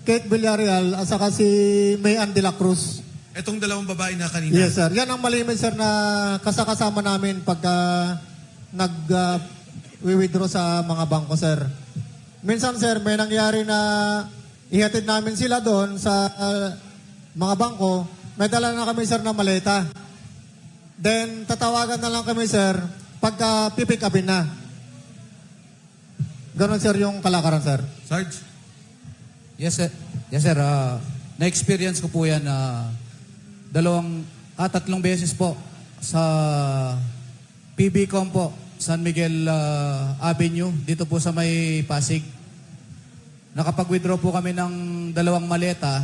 Kate Villarreal at saka si May Ann de la Cruz. Etong dalawang babae na kanina? Yes, sir. Yan ang malimit, sir, na kasama namin pagka nag-withdraw sa mga bangko, sir. Minsan, sir, may nangyari na ihatid namin sila doon sa mga bangko. May dala na kami, sir, na maleta. Then, tatawagan na lang kami, sir, pagka pipick upin na. Ganon, sir, yung kalakaran, sir. Sarge? Yes, sir. Yes, sir. Na-experience ko po yan tatlong beses po sa PBCom po, San Miguel Avenue, dito po sa may Pasig. Nakapag-withdraw po kami ng 2 maleta.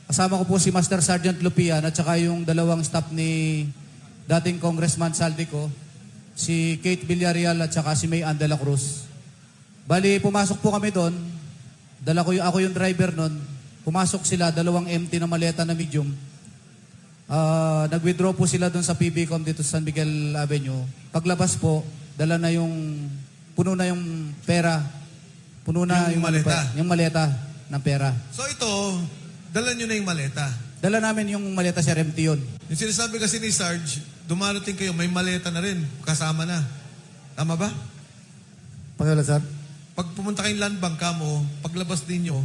Kasama ko po si Master Sergeant Lupian at saka yung 2 staff ni dating Congressman Saldico, si Kate Villarreal at saka si May Ann de la Cruz. Bali, pumasok po kami doon. Ako yung driver noon. Pumasok sila, 2 empty na maleta na medium. Nag-withdraw po sila doon sa PBCom dito sa San Miguel Avenue. Paglabas po, puno na yung pera. Puno na Yung maleta? Yung maleta ng pera. So ito, dala nyo na yung maleta. Dala namin yung maleta, sir, empty yun. Yung sinasabi kasi ni Sarge, dumarating kayo, may maleta na rin, kasama na. Tama ba? Pagkala, sir? Pag pumunta kayong land bank mo, paglabas ninyo,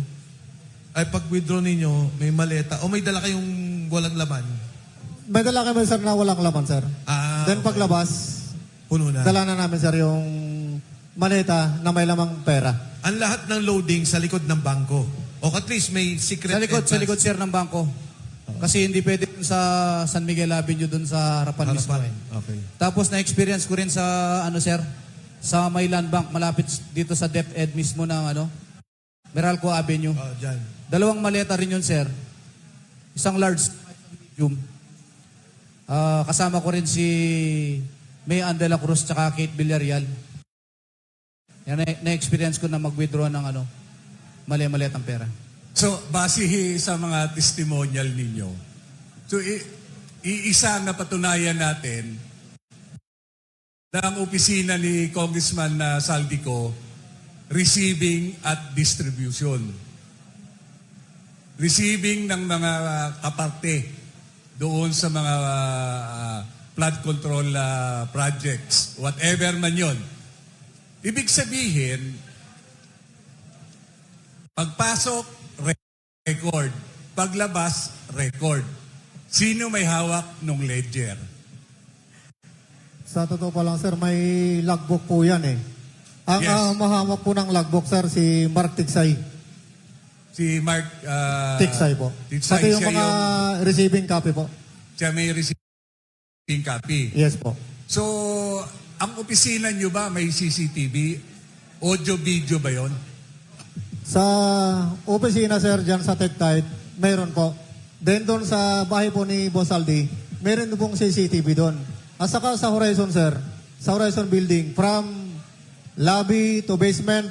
ay pag-withdraw ninyo, may maleta, o may dala kayong walang laman. May dala kami, sir, na walang laman, sir. Then okay. paglabas, Puno na. dala na namin, sir, yung maleta na may lamang pera. Ang lahat ng loading sa likod ng bangko. O at least may secret Sa entrance. likod, sir, ng bangko. Kasi hindi pwede dun sa San Miguel Avenue dun sa harapan mismo. Okay. Tapos na-experience ko rin sa, sir, sa may land bank, malapit dito sa DepEd mismo ng, Meralco Avenue. Dyan. 2 maleta rin yun, sir. Isang large, medium. Kasama ko rin si May Ann de la Cruz tsaka Kate Villarreal. Yan, na-experience ko na mag-withdraw ng mali-maletang pera. So, base sa mga testimonial ninyo, so iisa na patunayan natin na ang opisina ni Congressman Saldico, receiving at distribution. Receiving ng mga kaparte doon sa mga flood control projects, whatever man yon. Ibig sabihin, pagpasok, record. Paglabas, record. Sino may hawak ng ledger? Sa totoo pa lang, sir, may logbook po yan eh. Ang Yes. mahawak po ng logbook, sir, si Mark Tiksay. Si Mark Tiksay po. Tiksay, Pati yung siya mga receiving copy po. siya may receiving copy. Yes po. So, ang opisina nyo ba may CCTV? Audio-video ba yon? Sa opisina, sir, dyan sa TechTide, mayroon po. Then doon sa bahay po ni Boss Aldi, mayroon pong CCTV doon. At saka sa Horizon, sir, sa Horizon Building, from lobby to basement,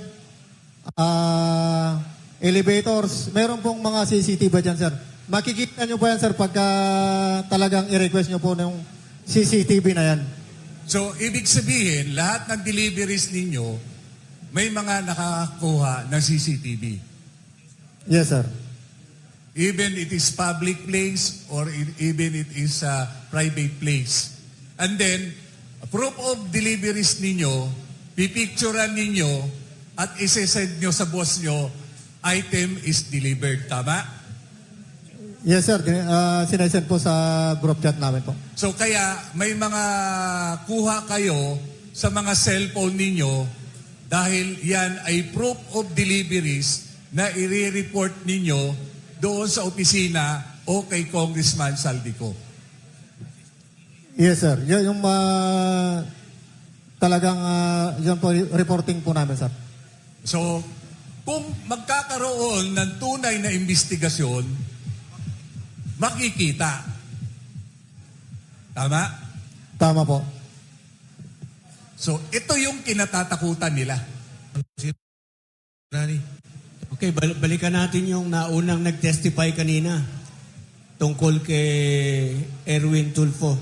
elevators, mayroon pong mga CCTV dyan, sir. Makikita nyo po yan, sir, pagka talagang i-request nyo po ng CCTV na yan. So, ibig sabihin, lahat ng deliveries ninyo, may mga nakakuha ng CCTV. Yes, sir. Even it is public place or even it is a private place. And then, proof of deliveries ninyo, pipicturean ninyo, at isesend nyo sa boss nyo, item is delivered. Tama? Yes, sir. Sinesend po sa group chat namin po. So kaya may mga kuha kayo sa mga cellphone ninyo dahil yan ay proof of deliveries na i-report ninyo doon sa opisina o kay Congressman Saldico. Yes, sir. Yung talagang yun po, reporting po namin, sir. So kung magkakaroon ng tunay na investigasyon, makikita. Tama? Tama po. So, ito yung kinatatakutan nila. Rani. Okay, balikan natin yung naunang nag-testify kanina tungkol kay Erwin Tulfo.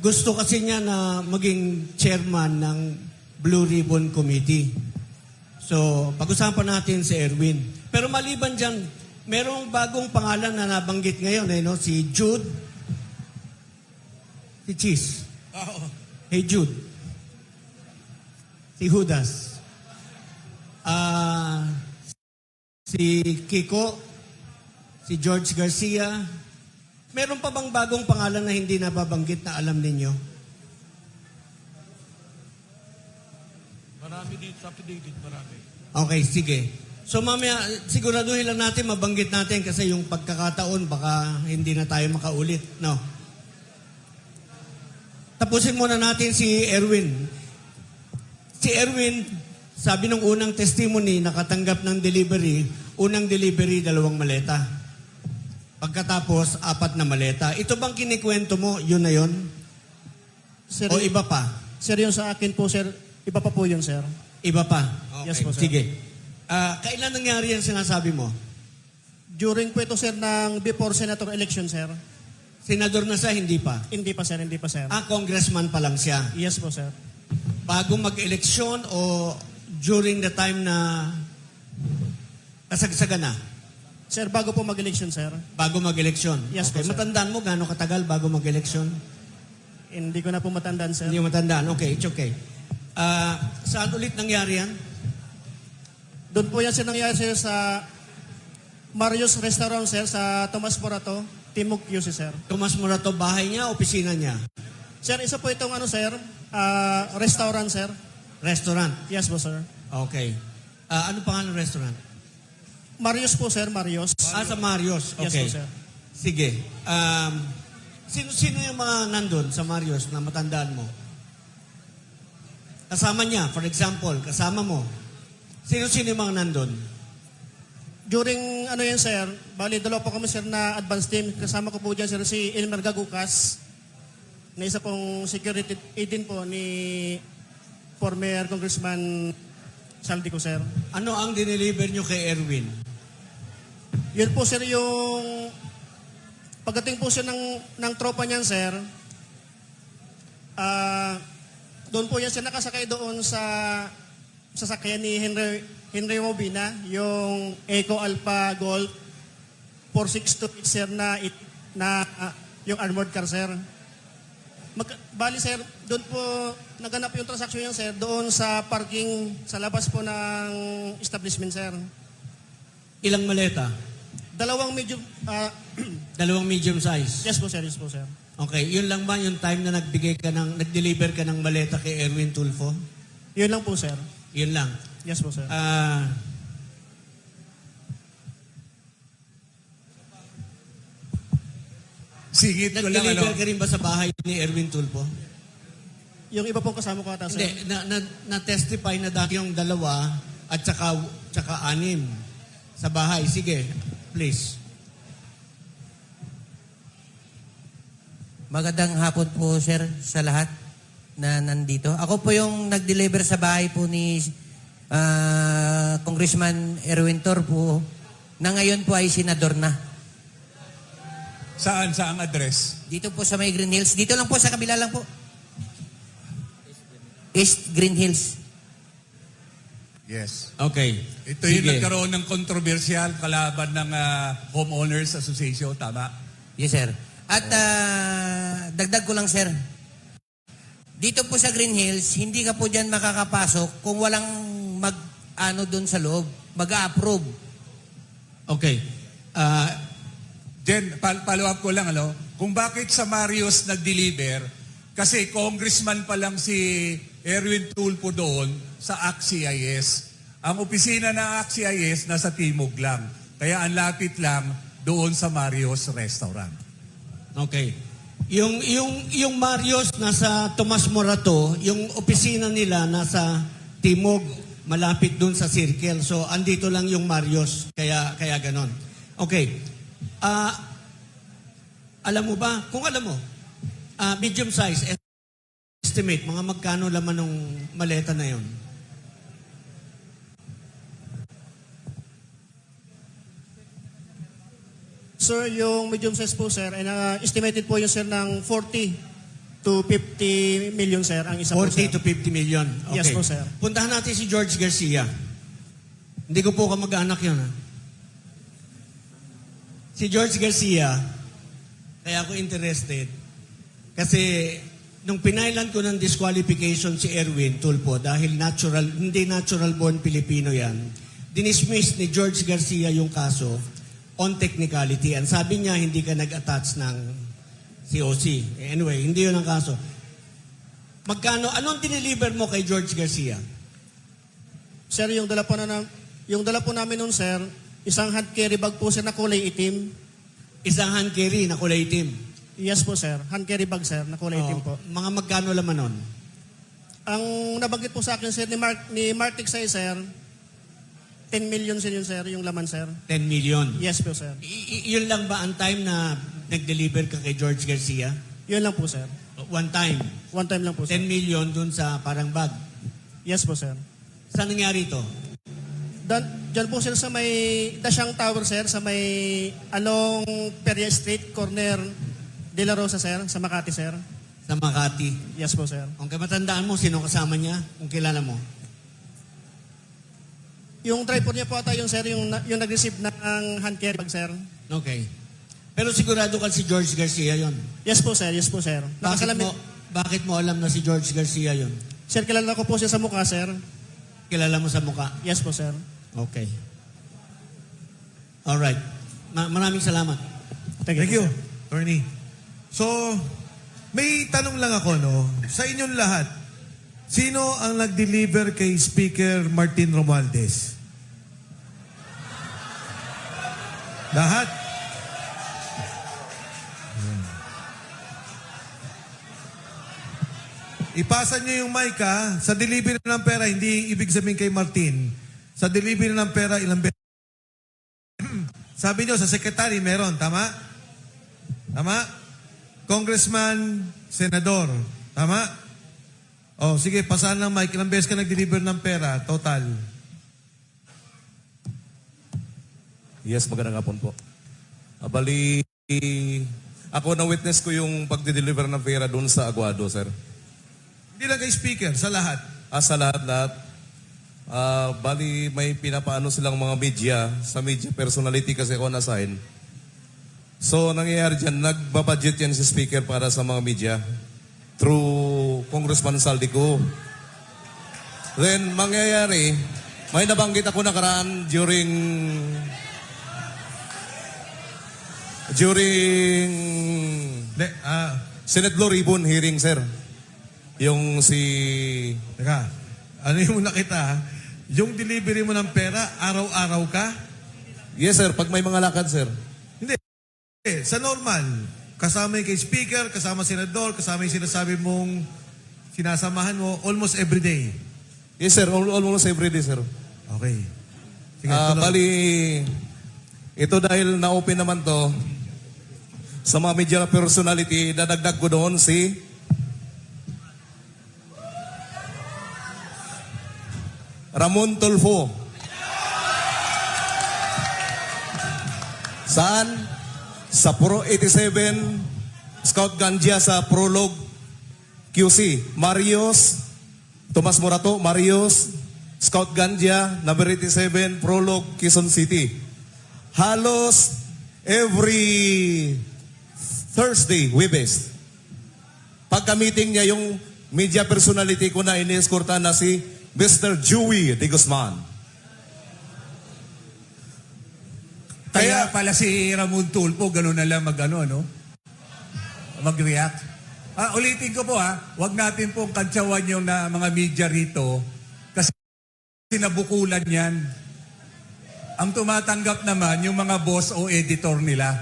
Gusto kasi niya na maging chairman ng Blue Ribbon Committee. So, pag-usapan natin si Erwin. Pero maliban dyan, merong bagong pangalan na nabanggit ngayon, no? Si Jude. Si Cheese. Hey Jude. Si Judas. Si Kiko. Si George Garcia. Meron pa bang bagong pangalan na hindi nababanggit na alam ninyo? Marami dito sa affidavit, marami. Okay, sige. So mamaya, siguraduhin lang natin, mabanggit natin kasi yung pagkakataon, baka hindi na tayo makaulit. No? Tapusin muna natin si Erwin. Si Erwin, sabi nung unang testimony, nakatanggap ng delivery, unang delivery, 2 maleta. Pagkatapos, 4 na maleta. Ito bang kinikwento mo, yun na yun? Sir, O iba pa? sir, yung sa akin po, sir, iba pa po yun, sir. Iba pa? Okay, Yes po, sir. sige. Kailan nangyari yan sinasabi mo? During po ito, sir, ng before senator election, sir. Senador na siya, hindi pa? Hindi pa, sir, hindi pa, sir. Congressman pa lang siya. Yes po, sir. Bago mag-eleksyon o during the time na kasagsagan na? Sir, bago po mag-election, sir. Bago mag-eleksyon? Yes okay. po, sir. Matandaan mo gaano katagal bago mag-eleksyon? Hindi ko na po matandaan, sir. Hindi mo matandaan. Okay, it's okay. Saan ulit nangyari yan? Doon po yan, sir, nangyari, sir, sa Mario's Restaurant, sir, sa Tomas Morato, Timog QC, sir. Tomas Morato, bahay niya, opisina niya? Sir, isa po itong, sir, restaurant, sir. Restaurant? Yes po, sir. Okay. Ano pangalan ng restaurant? Marios po, sir, Marios. Sa Marios. Yes Okay. po, sir. Sige. Sino yung mga nandun sa Marios na matandaan mo? Kasama niya, for example, kasama mo. Sino yung mga nandun? During, yan, sir, bali, 2 po kami, sir, na advance team. Kasama ko po dyan, sir, si Elmer Gagukas, na isa pong security aid din po ni former Congressman Saldico, sir. Ano ang dineliver nyo kay Erwin? Yun po, sir, yung pagdating po siya ng tropa niyan, sir, doon po yan siya nakasakay doon sa sasakyan ni Henry Mobina, yung Eco Alpha Gold 462, sir, na yung armored car, sir. Bali, sir, doon po naganap yung transaction niyan, sir, doon sa parking sa labas po ng establishment, sir. Ilang maleta? 2 medium, 2 medium size? yes po, sir, yes po, sir. Okay, yun lang ba yung time na nag-deliver ka ng maleta kay Erwin Tulfo? Yun lang po, sir. Yun lang. Yes po, sir. Singit ko lang, Nag-deliver ka rin ba sa bahay ni Erwin Tulfo? Yung iba pong kasama ko ata, sir. Hindi, na-testify na dati yung 2 at saka 6 sa bahay. Sige, please. Magandang hapon po, sir, sa lahat na nandito. Ako po yung nag-deliver sa bahay po ni Congressman Erwin Tulfo na ngayon po ay senador na. Saan? Saang address? Dito po sa may Green Hills. Dito lang po, sa kabila lang po. East Green Hills. Yes. Okay. Ito yung Sige. nagkaroon ng kontrobersyal kalaban ng Homeowners Association, tama? Yes, sir. At dagdag ko lang, sir. Dito po sa Green Hills, hindi ka po dyan makakapasok kung walang doon sa loob. Mag-a-approve. Okay. Jen, follow up ko lang, kung bakit sa Marios nag-deliver, kasi congressman pa lang si Erwin Tulfo doon sa ACT-CIS. Ang opisina ng ACT-CIS nasa Timog lang. Kaya ang lapit lang doon sa Marios Restaurant. Okay. Yung Marios nasa Tomas Morato, yung opisina nila nasa Timog, malapit dun sa Circle. So andito lang yung Marios, kaya ganon. Okay. Alam mo ba, kung alam mo, Medium size, estimate, mga magkano laman ng maleta na yon? Sir, yung medium size po, sir, ay estimated po yun, sir, ng 40 to 50 million, sir, ang isa po, sir. 40 to 50 million. Okay. Yes po, sir. Puntahan natin si George Garcia. Hindi ko po kamag-anak yun, ha? Si George Garcia, kaya ako interested, kasi nung pinailan ko ng disqualification si Erwin Tulfo dahil hindi natural born Pilipino yan, dinismiss ni George Garcia yung kaso on technicality. And sabi niya, hindi ka nag-attach ng COC. Anyway, hindi yun ang kaso. Anong dineliver mo kay George Garcia? Sir, yung dala po namin nun, sir, isang hand carry bag po, sir, na kulay itim. Isang hand carry na kulay itim. Yes po, sir. Hand carry bag, sir, na kulay itim po. Mga magkano laman nun? Ang nabanggit po sa akin, sir, ni Mark Tiksay, sir, 10 million sir yun, sir, yung laman, sir. 10 million. Yes po, sir. Yun lang ba ang time na nag-deliver ka kay George Garcia? Yun lang po, sir. One time? One time lang po, sir. 10 million dun sa parang bag? Yes po, sir. Saan nangyari ito? Diyan po, sir, sa may Dasyang Tower, sir, sa may along Peria Street, corner De La Rosa, sir, sa Makati, sir. Sa Makati? Yes po, sir. Kung matandaan mo, sino kasama niya? Kung kilala mo? Yung driver niya po ata yung, sir, yung nag-receive ng hand carry bag, sir. Okay. Pero sigurado ka si George Garcia yon. Yes po, sir. Yes po, sir. Bakit mo alam na si George Garcia yon? Sir, kilala ko po siya sa mukha, sir. Kilala mo sa mukha? Yes po, sir. Okay. Alright. Maraming salamat. Thank you, Attorney. So, may tanong lang ako, no? Sa inyong lahat, sino ang nag-deliver kay Speaker Martin Romualdez? Lahat? Ipasa niyo yung mic, ha? Sa delivery ng pera, hindi ibig sabihin kay Martin. Sa delivery ng pera, ilang beses. Sabi niyo, sa secretary, meron. Tama? Tama? Congressman, senador. Tama? Oh, sige, pasahan ng mic. Ilang beses ka nag-deliver ng pera? Total. Yes, magandang hapon po. Bali, ako na-witness ko yung pagdi-deliver ng pera doon sa Aguado, sir. Hindi lang kay speaker, sa lahat. Sa lahat. Bali, may pinapaano silang mga media. Sa media personality kasi ako na-assign. So, nangyayari dyan, nagbabudget yan si speaker para sa mga media through Congressman Saldico. Then, mangyayari, may nabanggit ako nakaraan during Senate Blue Ribbon hearing, sir. Yung Teka, ano yung nakita, ha? Yung delivery mo ng pera, araw-araw ka? Yes, sir. Pag may mga lakad, sir. Hindi. Sa normal, kasama yung kay speaker, kasama senador, kasama yung sinasabi mong sinasamahan mo almost every day. Yes, sir. Almost every day, sir. Okay. Sige, bali, ito dahil na-open naman to, sa mga media personality, dadagdag ko doon si Ramon Tulfo. Saan? Sa Pro 87, Scout Gandia sa Prologue QC. Marios, Tomas Morato, Marios, Scout Gandia, number 87, Prologue, Quezon City. Halos every Thursday, Webes. Pagka-meeting niya, yung media personality ko na ini-escorta na si Mr. Joey De Guzman. Kaya pala si Ramon Tulfo, gano'n na lang mag-react. Ulitin ko po, huwag natin pong kantsawan yung mga media rito kasi sinabukulan yan. Ang tumatanggap naman yung mga boss o editor nila.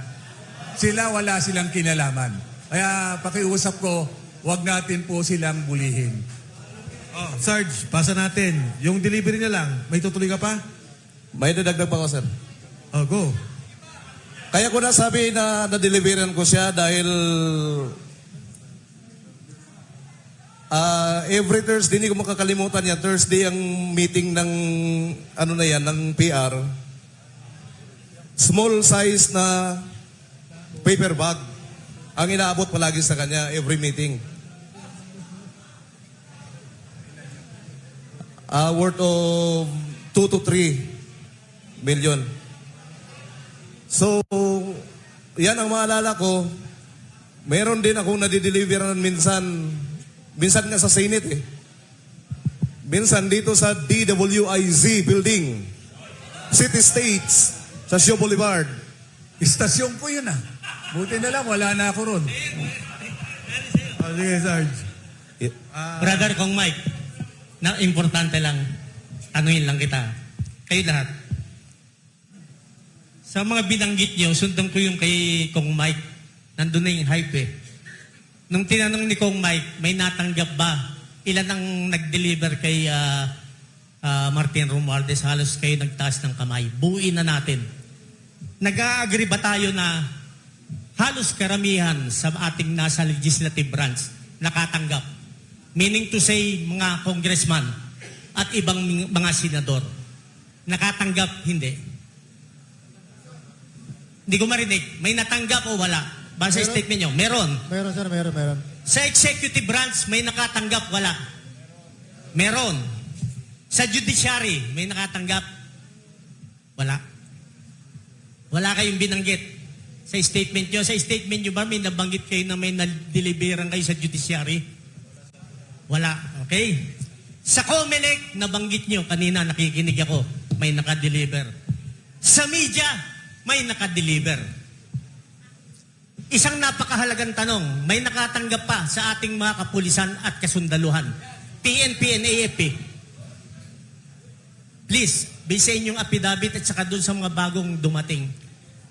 Wala silang kinalaman. Kaya pakiusap ko, huwag natin po silang bulihin. Sarge, pasa natin. Yung delivery niya lang, may tutuloy ka pa? May dadagdag pa ko, sir. Go. Kaya ko nasabi na na-deliveran ko siya dahil Every Thursday, hindi ko makakalimutan yan. Thursday ang meeting ng, ano na yan, ng PR. Small size na paper bag. Ang inaabot palagi sa kanya, every meeting. Worth of 2 to 3 million. So, yan ang maalala ko. Meron din akong nadideliveran minsan nga sa Senate eh. Minsan dito sa DWIZ building, City States, sa Shaw Boulevard. Istasyon ko yun ah. Buti na lang, wala na ako ron. Sige, Sarge. Brother Kong Mike, na importante lang, tanuin lang kita. Kayo lahat. Sa mga binanggit nyo, sundan ko yung kay Kong Mike. Nandun na yung hype eh. Nung tinanong ni Kong Mike, may natanggap ba? Ilan ang nag-deliver kay Martin Romualdez? Halos kayo nagtaas ng kamay. Buuin na natin. Nag-a-agree ba tayo na halos karamihan sa ating nasa legislative branch nakatanggap? Meaning to say, mga congressman at ibang mga senador. Nakatanggap, hindi. Hindi ko marinig. May natanggap o wala? Basta sa statement nyo. Meron. Meron, sir. Meron. Sa executive branch, may nakatanggap, wala. Meron. Sa judiciary, may nakatanggap, wala. Wala kayong binanggit sa statement nyo. Sa statement nyo ba, may nabanggit kayo na may na-deliveran kayo sa judiciary? Wala. Okay? Sa COMELEC, nabanggit nyo. Kanina, nakikinig ako. May nakadeliver. Sa media, may nakadeliver. Isang napakahalagang tanong, may nakatanggap pa sa ating mga kapulisan at kasundaluhan. PNP and AFP. Please, based sa inyong affidavit at saka doon sa mga bagong dumating,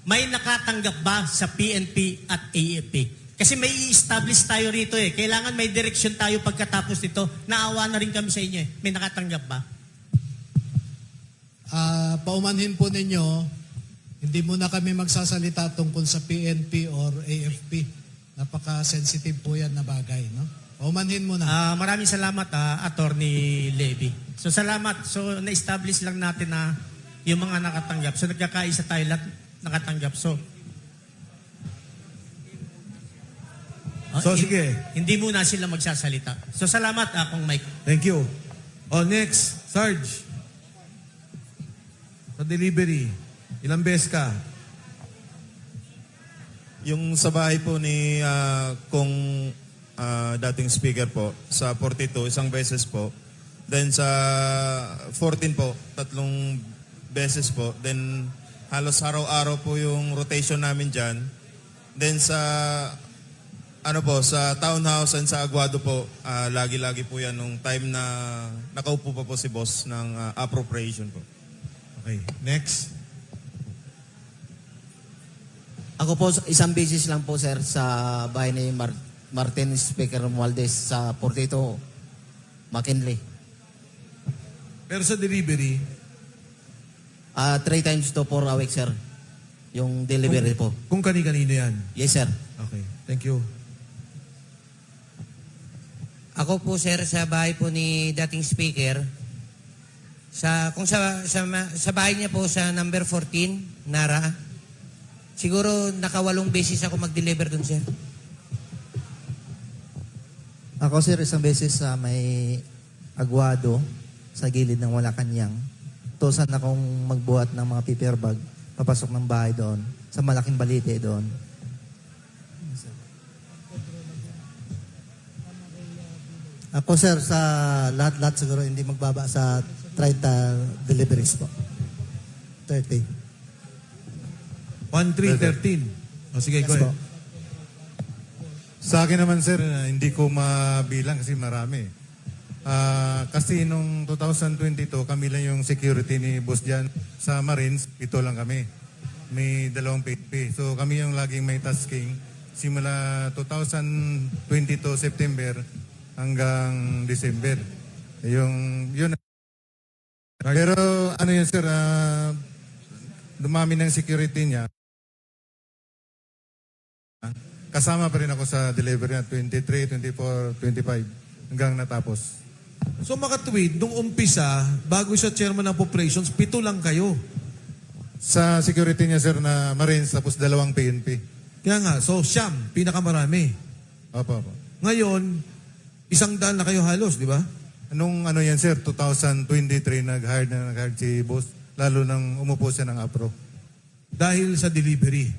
may nakatanggap ba sa PNP at AFP? Kasi may i-establish tayo rito eh. Kailangan may direction tayo pagkatapos nito. Naawa na rin kami sa inyo eh. May nakatanggap ba? Paumanhin po ninyo, hindi muna kami magsasalita tungkol sa PNP or AFP. Napaka-sensitive po yan na bagay, no? Paumanhin muna. Maraming salamat, Attorney Levy. So salamat. So na-establish lang natin na yung mga nakatanggap. So nagkakaisa tayo lahat nakatanggap. So sige. Hindi muna sila magsasalita. So salamat, Kong Mike. Thank you. Next, Sarge. Sa delivery, ilang beses ka? Yung sa bahay po ni kung dating speaker po, sa 42, isang beses po. Then sa 14 po, 3 beses po. Then halos araw-araw po yung rotation namin dyan. Then sa sa townhouse and sa Aguado po, lagi-lagi po yan nung time na nakaupo pa po si boss ng appropriation po. Okay, next. Ako po, isang beses lang po, sir, sa bahay ni Martin Speaker Romualdez sa 42, McKinley. Pero sa delivery? 3 times to 4 a week, sir. Yung delivery po. Kung kani-kanino yan? Yes, sir. Okay, thank you. Ako po, sir, sa bahay po ni dating speaker, sa bahay niya po sa number 14, Nara, siguro naka8 beses ako mag-deliver dun, sir. Ako, sir, isang beses sa may Aguado, sa gilid ng Malacanang. Tusan akong magbuhat ng mga paper bag, papasok ng bahay doon, sa malaking balite doon. Ako, sir, sa lahat-lahat siguro hindi magbaba sa 30 deliveries po. 30. 1-3-13. Sige, go ahead. Sa akin naman, sir, hindi ko mabilang kasi marami. Kasi nung 2022, kami lang yung security ni Boss Jan sa Marines, ito lang kami. May 2 PNP. So kami yung laging may tasking. Simula 2022 September hanggang December. Yun. Pero ano yun, sir, dumami ng security niya. Kasama pa rin ako sa delivery na 23, 24, 25. hanggang natapos. So makatuwid, nung umpisa, bago siya chairman ng operations, 7 lang kayo. Sa security niya, sir, na Marines, tapos 2 PNP. Kaya nga, so siyam, pinakamarami. Opo. Ngayon, 100 na kayo halos, di ba? Anong ano yan, sir, 2023 nag-hire si boss, lalo nang umupo siya ng APRO. Dahil sa delivery.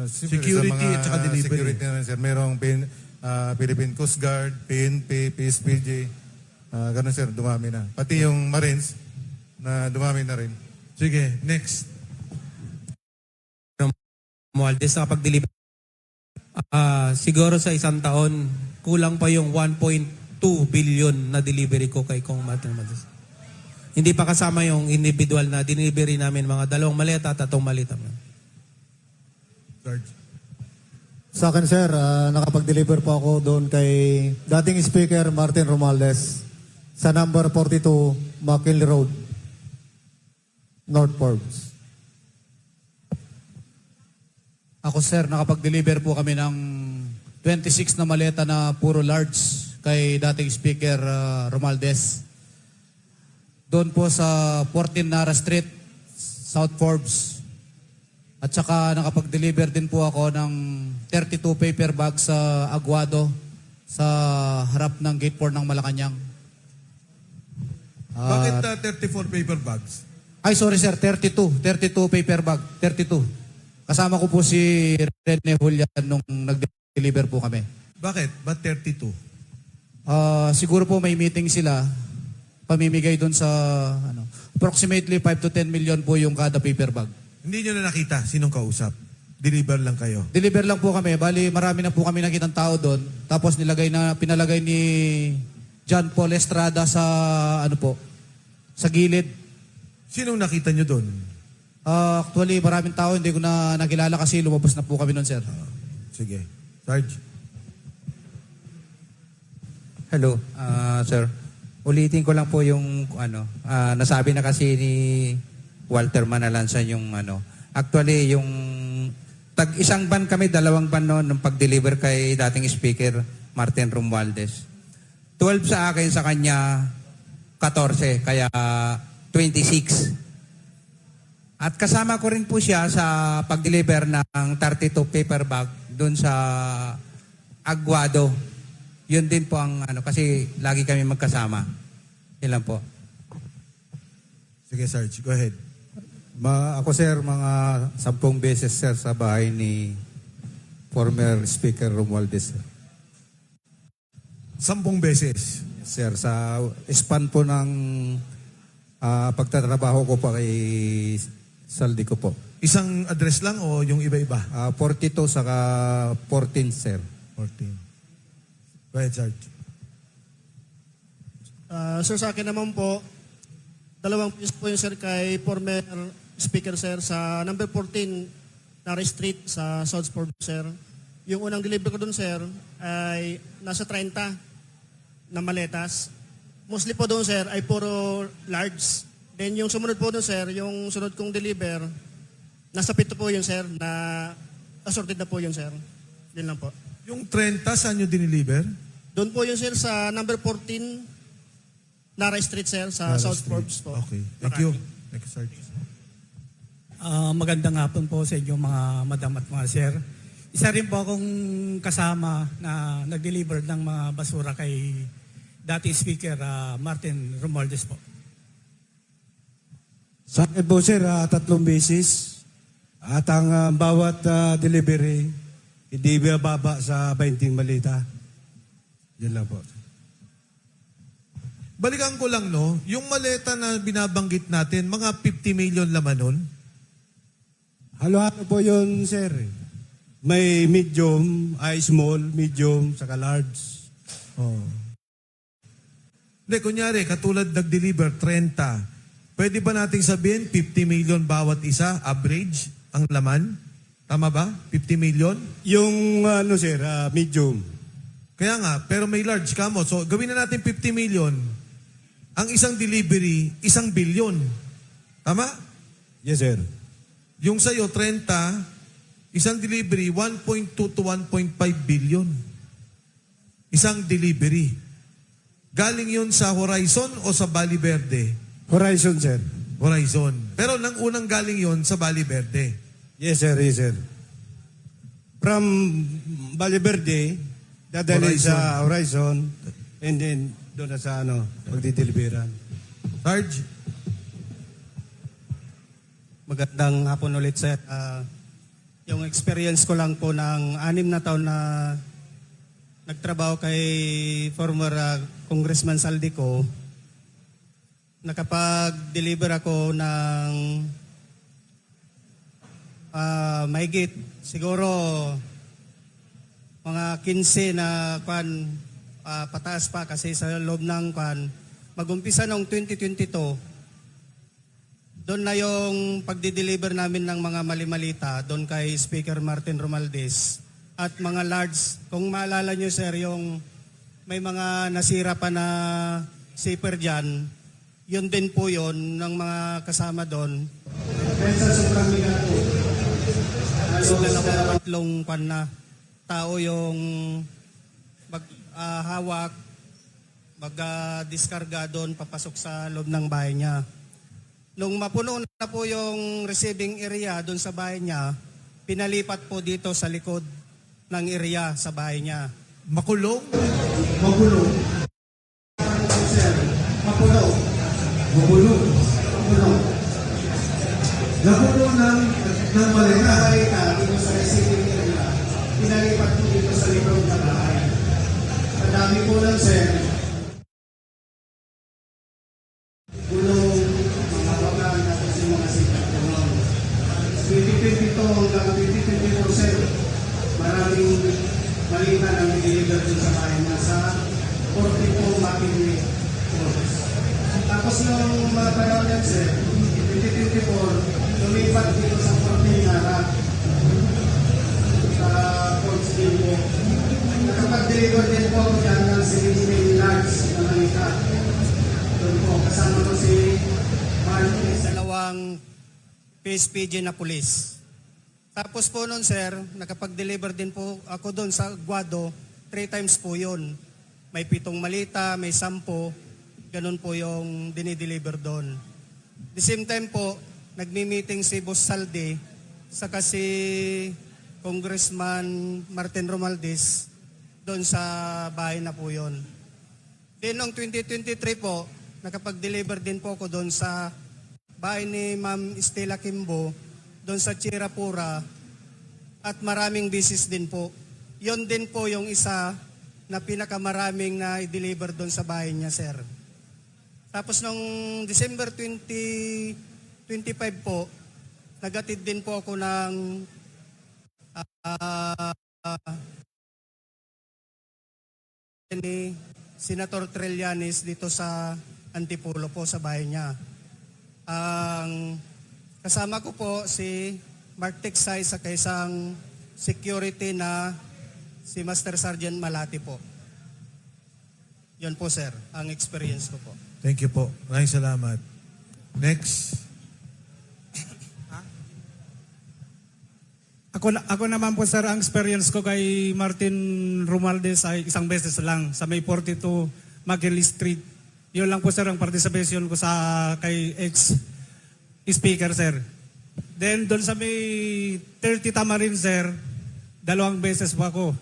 Siyempre, Security sa mga at saka delivery. Security na rin, sir. Merong Philippine Coast Guard, PNP, PSPG. Ganun, sir, dumami na. Pati yung Marines, na dumami na rin. Sige, next. Romualdez nakapag-deliver. Siguro sa isang taon, kulang pa yung 1.2 billion na delivery ko kay Kong Martin Romualdez. Hindi pa kasama yung individual na delivery namin, mga 2 maleta at 3 malita. George. Sa akin, sir, nakapag-deliver po ako doon kay dating Speaker Martin Romualdez sa number 42 McKinley Road, North Forbes. Ako, sir, nakapag-deliver po kami ng 26 na maleta na puro large kay dating Speaker Romualdez. Doon po sa 14 Nara Street, South Forbes. At saka nakapag-deliver din po ako ng 32 paper bags sa Aguado sa harap ng Gate 4 ng Malacanang. Bakit 34 paper bags? Ay, sorry sir, 32 paper bag, 32. Kasama ko po si Rene Julian nung nag-deliver po kami. Bakit? Ba't 32? Siguro po may meeting sila, pamimigay doon sa, approximately 5 to 10 million po yung kada paper bag. Hindi nyo na nakita sinong kausap. Deliver lang kayo. Deliver lang po kami, bali marami na po kami nakitang tao doon, tapos pinalagay ni John Paul Estrada sa, sa gilid. Sinong nakita nyo doon? Actually, maraming tao, hindi ko na nakilala kasi lumabas na po kami noon, sir. Sige. Sarge. Hello, sir. Ulitin ko lang po yung nasabi na kasi ni Walter Manalansan yung actually yung isang ban kami, 2 ban noon nung pag-deliver kay dating Speaker Martin Romualdez. 12 sa akin, sa kanya 14, kaya 26. At kasama ko rin po siya sa pag-deliver ng 32 paper bag doon sa Aguado. Yun din po ang kasi lagi kami magkasama. Ilan po. Sige, Sarge. Go ahead. Ako, sir, mga 10 beses, sir, sa bahay ni former Speaker Romualdez. 10 beses? Yes, sir. Sa span po ng pagtatrabaho ko pa kay Saldi ko po. Isang address lang o yung iba-iba? 42 saka 14, sir. 14. Go ahead, Sarge. Sir, sa akin naman po, 2 piece po yung sir kay former Speaker, sir, sa number 14 Nara Street sa South Forbes, sir. Yung unang deliver ko doon, sir, ay nasa 30 na maletas. Mostly po doon, sir, ay puro large. Then yung sumunod po doon, sir, yung sunod kong deliver, nasa 7 po yun, sir, na assorted na po yun, sir. Yun lang po. Yung 30, saan nyo diniliver? Doon po yun, sir, sa number 14 Nara Street, sir, sa Nara South Street. Forbes po. Okay. Thank you. Thank you, Sarge. Magandang hapon po sa inyo mga madam at mga sir. Isa rin po akong kasama na nag-deliver ng mga basura kay dating Speaker Martin Romualdez po. Sa akin po, sir, 3 beses. At ang bawat delivery, hindi bababa sa 20 malita. Yan lang po. Balikan ko lang, no? Yung maleta na binabanggit natin, mga 50 million laman nun? Halo-halo po yun, sir. May medium, small, medium, saka large. Oh. Hindi, kunyari, katulad nag-deliver, 30. Pwede ba nating sabihin, 50 million bawat isa, average, ang laman? Tama ba? 50 million? Yung, sir, medium. Kaya nga, pero may large ka mo. So, gawin na natin 50 million. Ang isang delivery, 1 billion. Tama? Yes, sir. Yung sa'yo, 30, isang delivery, 1.2 to 1.5 billion. isang delivery. Galing yun sa Horizon o sa Valley Verde? Horizon, sir. Horizon. Pero nang unang galing yun sa Valley Verde. Yes, sir. Yes, sir. From Valle Verde, dadalhin Horizon. sa Horizon, and then doon na sa magdideliveran. Sarge? Magandang hapon ulit, sir. Yung experience ko lang po ng 6 na taon na nagtrabaho kay former Congressman Saldico, nakapag-deliver ako ng mahigit siguro mga 15 na pataas pa kasi sa loob ng mag-umpisa noong 2022, doon na yung pagdi-deliver namin ng mga mali-malita doon kay Speaker Martin Romualdez at mga large. Kung maalala nyo, sir, yung may mga nasira pa na zipper dyan, yun din po yun ng mga kasama doon. Dahil sa sobrang bigat po, tatlong na tao yung maghawak, mag-diskarga doon, papasok sa loob ng bahay niya. Nung mapuno na po yung receiving area doon sa bahay niya, pinalipat po dito sa likod ng area sa bahay niya. Makulong? Makulong. Sir, makulong. Makulong. Makulong. Nakulong ng malita. Malita dito sa receiving area. Pinalipat po dito sa likod ng bahay. Sa dami po lang, sir. Kulong, mga bagaan natin sa mga sikat. 2022 hanggang 2024, sir. Maraming malita na nag-deliver dun sa bahay na sa 44 Makinwe Forest. Tapos nung mga panahon yan, sir, 2024, lumipat dito sa 14 Harap sa Fort Steve. Nakapag-deliver din po ako dyan ng 16 large na malita. Doon po, kasama ko si Martin, dalawang PSPG na pulis. Tapos po nun, sir, nakapag-deliver din po ako doon sa Guado, 3 times po yun. May 7 malita, may 10, ganun po yung dinideliver doon. The same time po, nagmi-meeting si Boss Saldi, saka si Congressman Martin Romualdez, doon sa bahay na po yun. Then noong 2023 po, nakapag-deliver din po ako doon sa bahay ni Ma'am Estela Kimbo, doon sa Chirapura, at maraming business din po. Yon din po yung isa na pinakamaraming na i-deliver doon sa bahay niya, sir. Tapos noong December 2025 po, nagatid din po ako ng ni Senator Trillanes dito sa Antipolo po sa bahay niya. Ang kasama ko po si Mark Texay sa isang security na si Master Sergeant Malati po. Yun po, sir, ang experience ko po. Thank you po. Maraming salamat. Next. Ako naman po, sir, ang experience ko kay Martin Romualdez ay isang beses lang sa may 42 McGill Street. Yun lang po, sir, ang participation ko sa kay ex-speaker, sir. Then doon sa may 30 Tamarin, sir, 2 beses po ako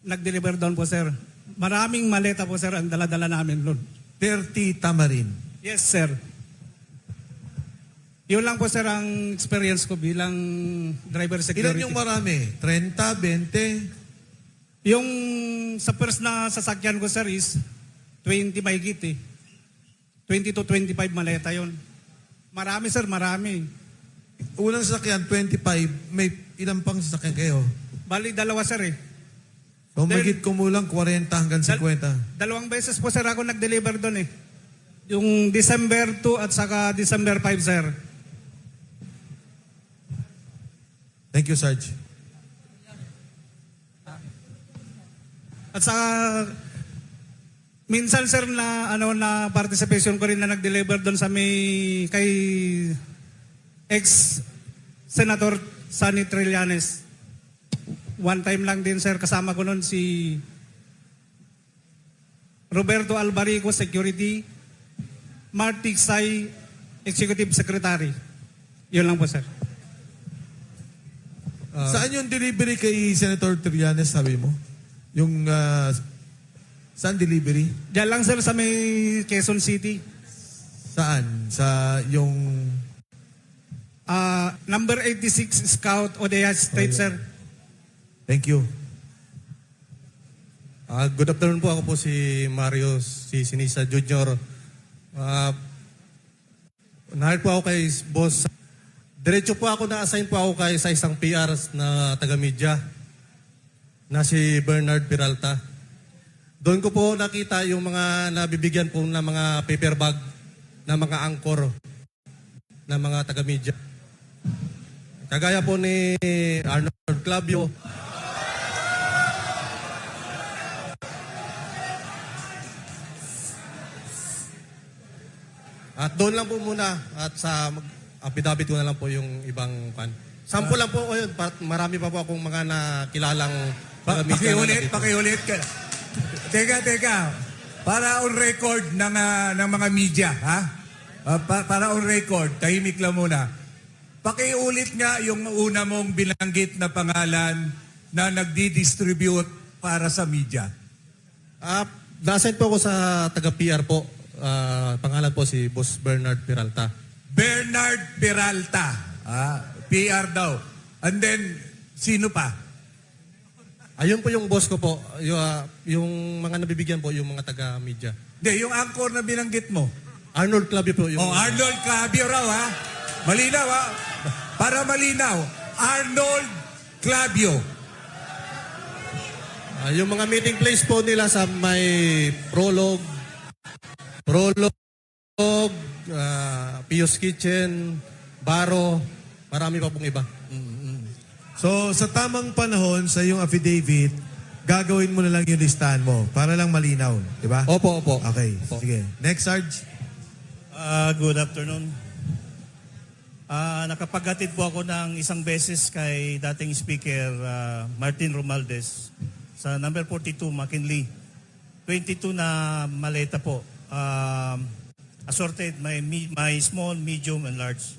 nag-deliver doon po, sir. Maraming maleta po, sir, ang dala-dala namin doon. 30 Tamarin. Yes, sir. Yun lang po, sir, ang experience ko bilang driver security. Ilan yung marami? 30, 20? Yung sa first na sasakyan ko, sir, is 20 mahigit eh. 20 to 25 maleta yun. Marami, sir, marami. Unang sasakyan, 25. May ilang pang sasakyan kayo? Bali, 2, sir eh. So, magigit kumulang 40 hanggang 50. 2 beses po, sir, ako nag-deliver doon eh. Yung December 2 at saka December 5, sir. Thank you, Sarge. At saka minsan, sir, na na participation ko rin na nag-deliver doon sa may kay ex Senator Sonny Trillanes. one time lang din sir, kasama ko nun si Roberto Albarico, Security, Mark Tiksay, Executive Secretary. Yun lang po sir. Saan yung delivery kay Senator Trillanes, sabi mo? Yung, saan delivery? Diyan lang sir sa may Quezon City. Saan? Sa yung... Number 86 Scout, Odeya Street, sir. Thank you. Good afternoon po. Ako po si Mario C. Sinisa Jr. Nahir po ako kay boss. Diretso po ako na-assign po ako sa isang PR na taga-media na si Bernard Peralta. Doon ko po nakita yung mga nabibigyan po ng mga paper bag na mga anchor na mga taga-media. Kagaya po ni Arnold Clavio. At doon lang po muna at sa affidavit ko na lang po yung ibang pan. Sample lang po ko yun. Marami pa po akong mga nakilalang Pakiulit ka. Teka. Para on record ng mga media, ha? Para on record, tahimik lang muna. Pakiulit nga yung una mong binanggit na pangalan na nagdi-distribute para sa media. Na-assign po ako sa taga-PR po. Pangalan po si Boss Bernard Peralta. Bernard Peralta. PR daw. And then, sino pa? Ayun po yung boss ko po. Yung mga nabibigyan po, yung mga taga-media. Hindi, yung anchor na binanggit mo. Arnold Clavio po. Arnold Clavio raw, ha? Malinaw, ha? Para malinaw, Arnold Clavio. Yung mga meeting place po nila sa may Prolog, Pius Kitchen, Baro, marami pa pong iba. So, sa tamang panahon, sa iyong affidavit, gagawin mo na lang yung listahan mo para lang malinaw. Di ba? Opo. Okay, sige. Next, Sarge. Good afternoon. Nakapaghatid po ako ng isang beses kay dating Speaker Martin Romualdez sa number 42 McKinley. 22 na maleta po. Assorted, my small, medium, and large.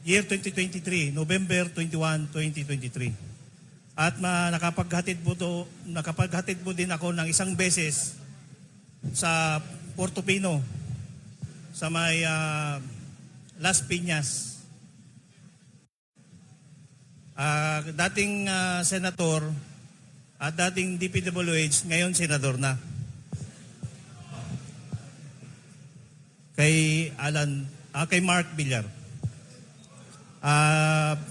Year 2023, November 21, 2023. At nakapaghatid po din ako ng isang beses sa Portofino, sa may Las Piñas. Dating senator at dating DPWH, ngayon senador na. Kay Mark Villar.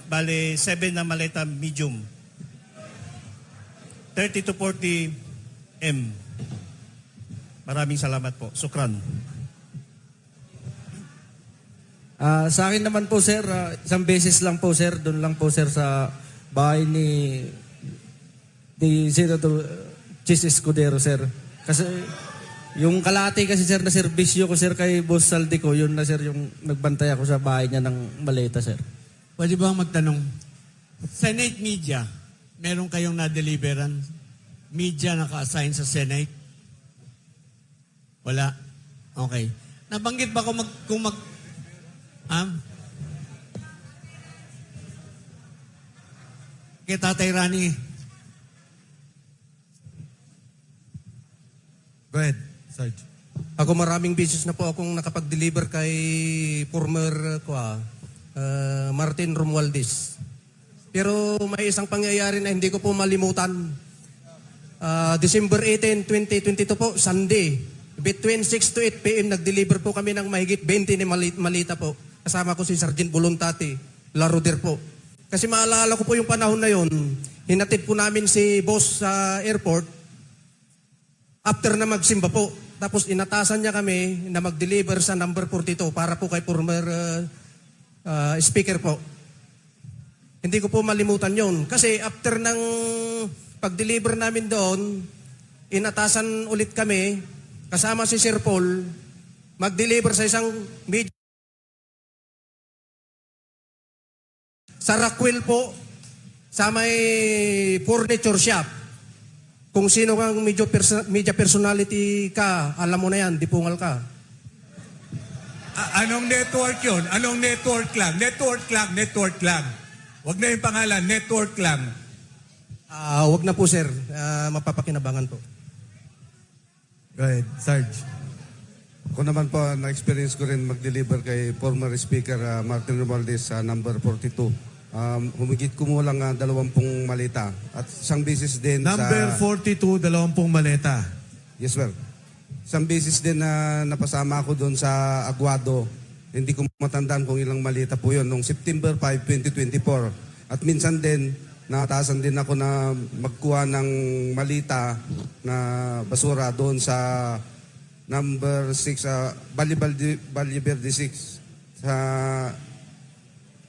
Bale, 7 na maleta medium. 30 to 40 M. Maraming salamat po. Sukran. Sa akin naman po sir, isang beses lang po sir, doon lang po sir sa bahay ni Senator Chis Escudero sir. Kasi yung kalahati kasi sir na serbisyo ko sir kay Boss Saldico, yun na sir yung nagbantay ako sa bahay niya ng maleta sir. Pwede ba magtanong? Senate media, meron kayong na-deliveran? Media naka-assign sa Senate? Wala? Okay. Nabanggit ba kung kay Tatay Rani? Go ahead, Sarge. Ako maraming beses na po akong nakapag-deliver kay former Martin Romualdez. Pero may isang pangyayari na hindi ko po malimutan. December 18, 2022 po, Sunday. Between 6 to 8 p.m. nag-deliver po kami ng mahigit 20 ni malita po. Kasama ko si Sergeant Voluntate, Laruder po. Kasi maalala ko po yung panahon na yon, hinatid po namin si boss sa airport after na magsimba po. Tapos inatasan niya kami na mag-deliver sa number 42 para po kay former speaker po. Hindi ko po malimutan yon. Kasi after ng pag-deliver namin doon, inatasan ulit kami, kasama si Sir Paul, mag-deliver sa isang media. Sa Rockwell po, sa may furniture shop. Kung sino kang media personality ka, alam mo na yan, dipungal ka. Anong network yun? Anong network lang? Network lang. Huwag na yung pangalan, network lang. Wag na po sir, mapapakinabangan po. Go ahead, Sarge. Ako naman po, na-experience ko rin mag-deliver kay former Speaker Martin Romualdez sa number 42. Humigit kumulang 20 malita. At isang beses din Number sa... 42, 20 maleta. Yes, sir. Isang beses din na napasama ako doon sa Aguado. Hindi ko matandaan kung ilang malita po yun. Noong September 5, 2024. At minsan din, nakatasan din ako na magkuha ng malita na basura doon sa number 6, Valle Verde 6. Sa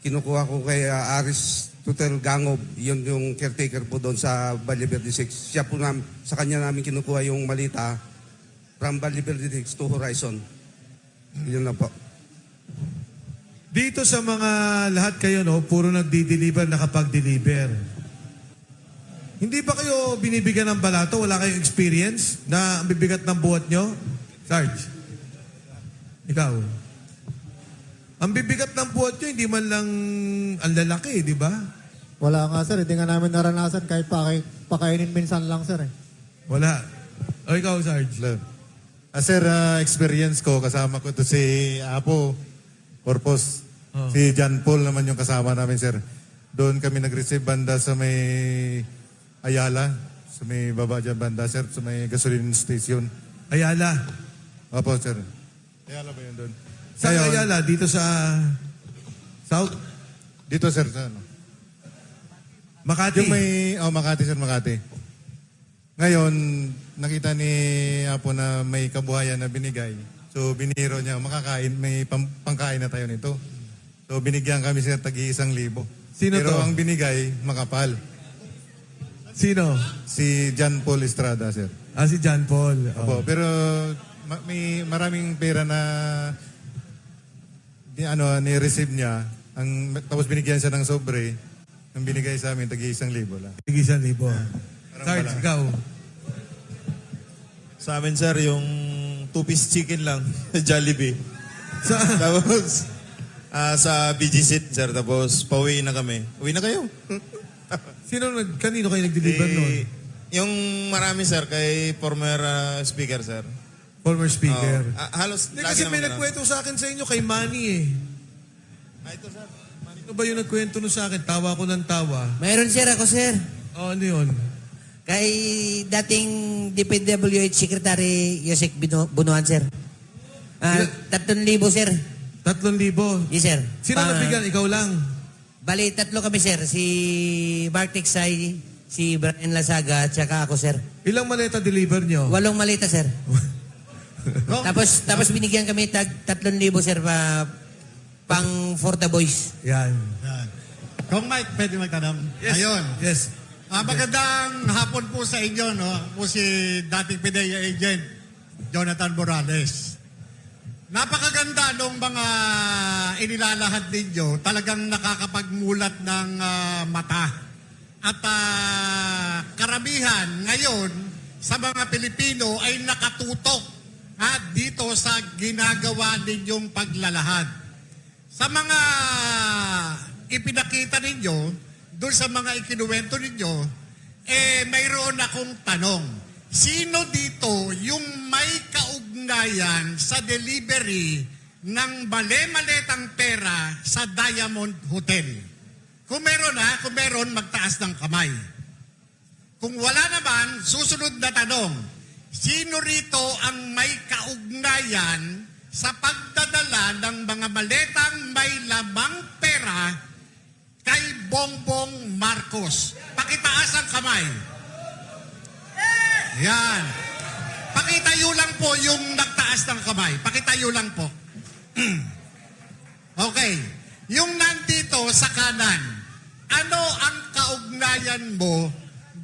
kinukuha ko kay Aris Tutel Gangob, yun yung caretaker po doon sa Valle Verde 6. Siya po sa kanya namin kinukuha yung malita from Valle Verde 6 to Horizon. Yun lang po. Dito sa mga lahat kayo, no, puro nagdi-deliver, nakapag-deliver. Hindi ba kayo binibigyan ng balato? Wala kayong experience na ang bibigat ng buhat nyo? Sarge, ikaw. Ang bibigat ng buhat nyo, hindi man lang ang lalaki, di ba? Wala nga sir, hindi nga namin naranasan kahit pakainin minsan lang sir. Wala. O ikaw, Sarge. Sir, experience ko, kasama ko to si Apo Corpus. Si John Paul naman yung kasama namin, sir. Doon kami nag-receive banda sa may Ayala. Sa may baba dyan banda, sir. Sa may gasoline station. Ayala. Opo, sir. Ayala ba yun doon? Saan Ayala? Dito sa South? Dito, sir. Sa ano? Makati? Yung may, Makati, sir, Makati. Ngayon, nakita ni Apo na may kabuhayan na binigay. So, biniro niya, makakain, may pangkain na tayo nito. So, binigyan kami siya tagi-1,000. Sino Pero to? ang binigay, makapal. Sino? Si John Paul Estrada, sir. Si John Paul. Opo, pero may maraming pera na ni-receive niya. Tapos binigyan siya ng sobre. Ang binigay sa amin, tagi-1,000 lang. Tagi-1,000. Sarge, ikaw. Sa amin, sir, yung 2-piece chicken lang, Jollibee. Tapos, sa BG Seat, sir, tapos pauwi na kami. Uwi na kayo. Kanino kayo nag-deliver noon? Yung marami, sir, kay former speaker, sir. Former speaker. Halos Hindi, lagi kasi may naman nagkwento sa akin sa inyo kay Manny eh. ito, sir. Ito ba yung nagkwento no sa akin? Tawa ko ng tawa. Mayroon sir ako sir. Ano yun? Kay dating DPWH Secretary Yosek Bunuan sir. 3,000 sir. 3,000? Yes sir. Sino nabigyan? Ikaw lang? Bali, 3 kami sir. Si Mark Tiksay, si Brian Lasaga, at saka ako sir. Ilang maleta deliver nyo? 8 maleta sir. tapos binigyan kami 3,000 sir pang for the boys. Yan. Kung Mike, pwede magtanong. Yes. Ayun. Yes. Magandang hapon po sa inyo, no? Po si dating PDEA agent, Jonathan Morales. Napakaganda nung mga inilalahad ninyo. Talagang nakakapagmulat ng mata. At karamihan ngayon sa mga Pilipino ay nakatutok dito sa ginagawa ninyong paglalahad. Sa mga ipinakita ninyo, doon sa mga ikinuwento ninyo, mayroon akong tanong. Sino dito yung may kaugnayan sa delivery ng male-maletang pera sa Diamond Hotel? Kung meron, magtaas ng kamay. Kung wala naman, susunod na tanong. Sino rito ang may kaugnayan sa pagdadala ng mga maletang may lamang pera kay Bongbong Marcos? Pakitaas ang kamay. Yan. Pakitayo lang po yung nagtaas ng kamay. Pakitayo lang po. Okay. Yung nandito sa kanan, ano ang kaugnayan mo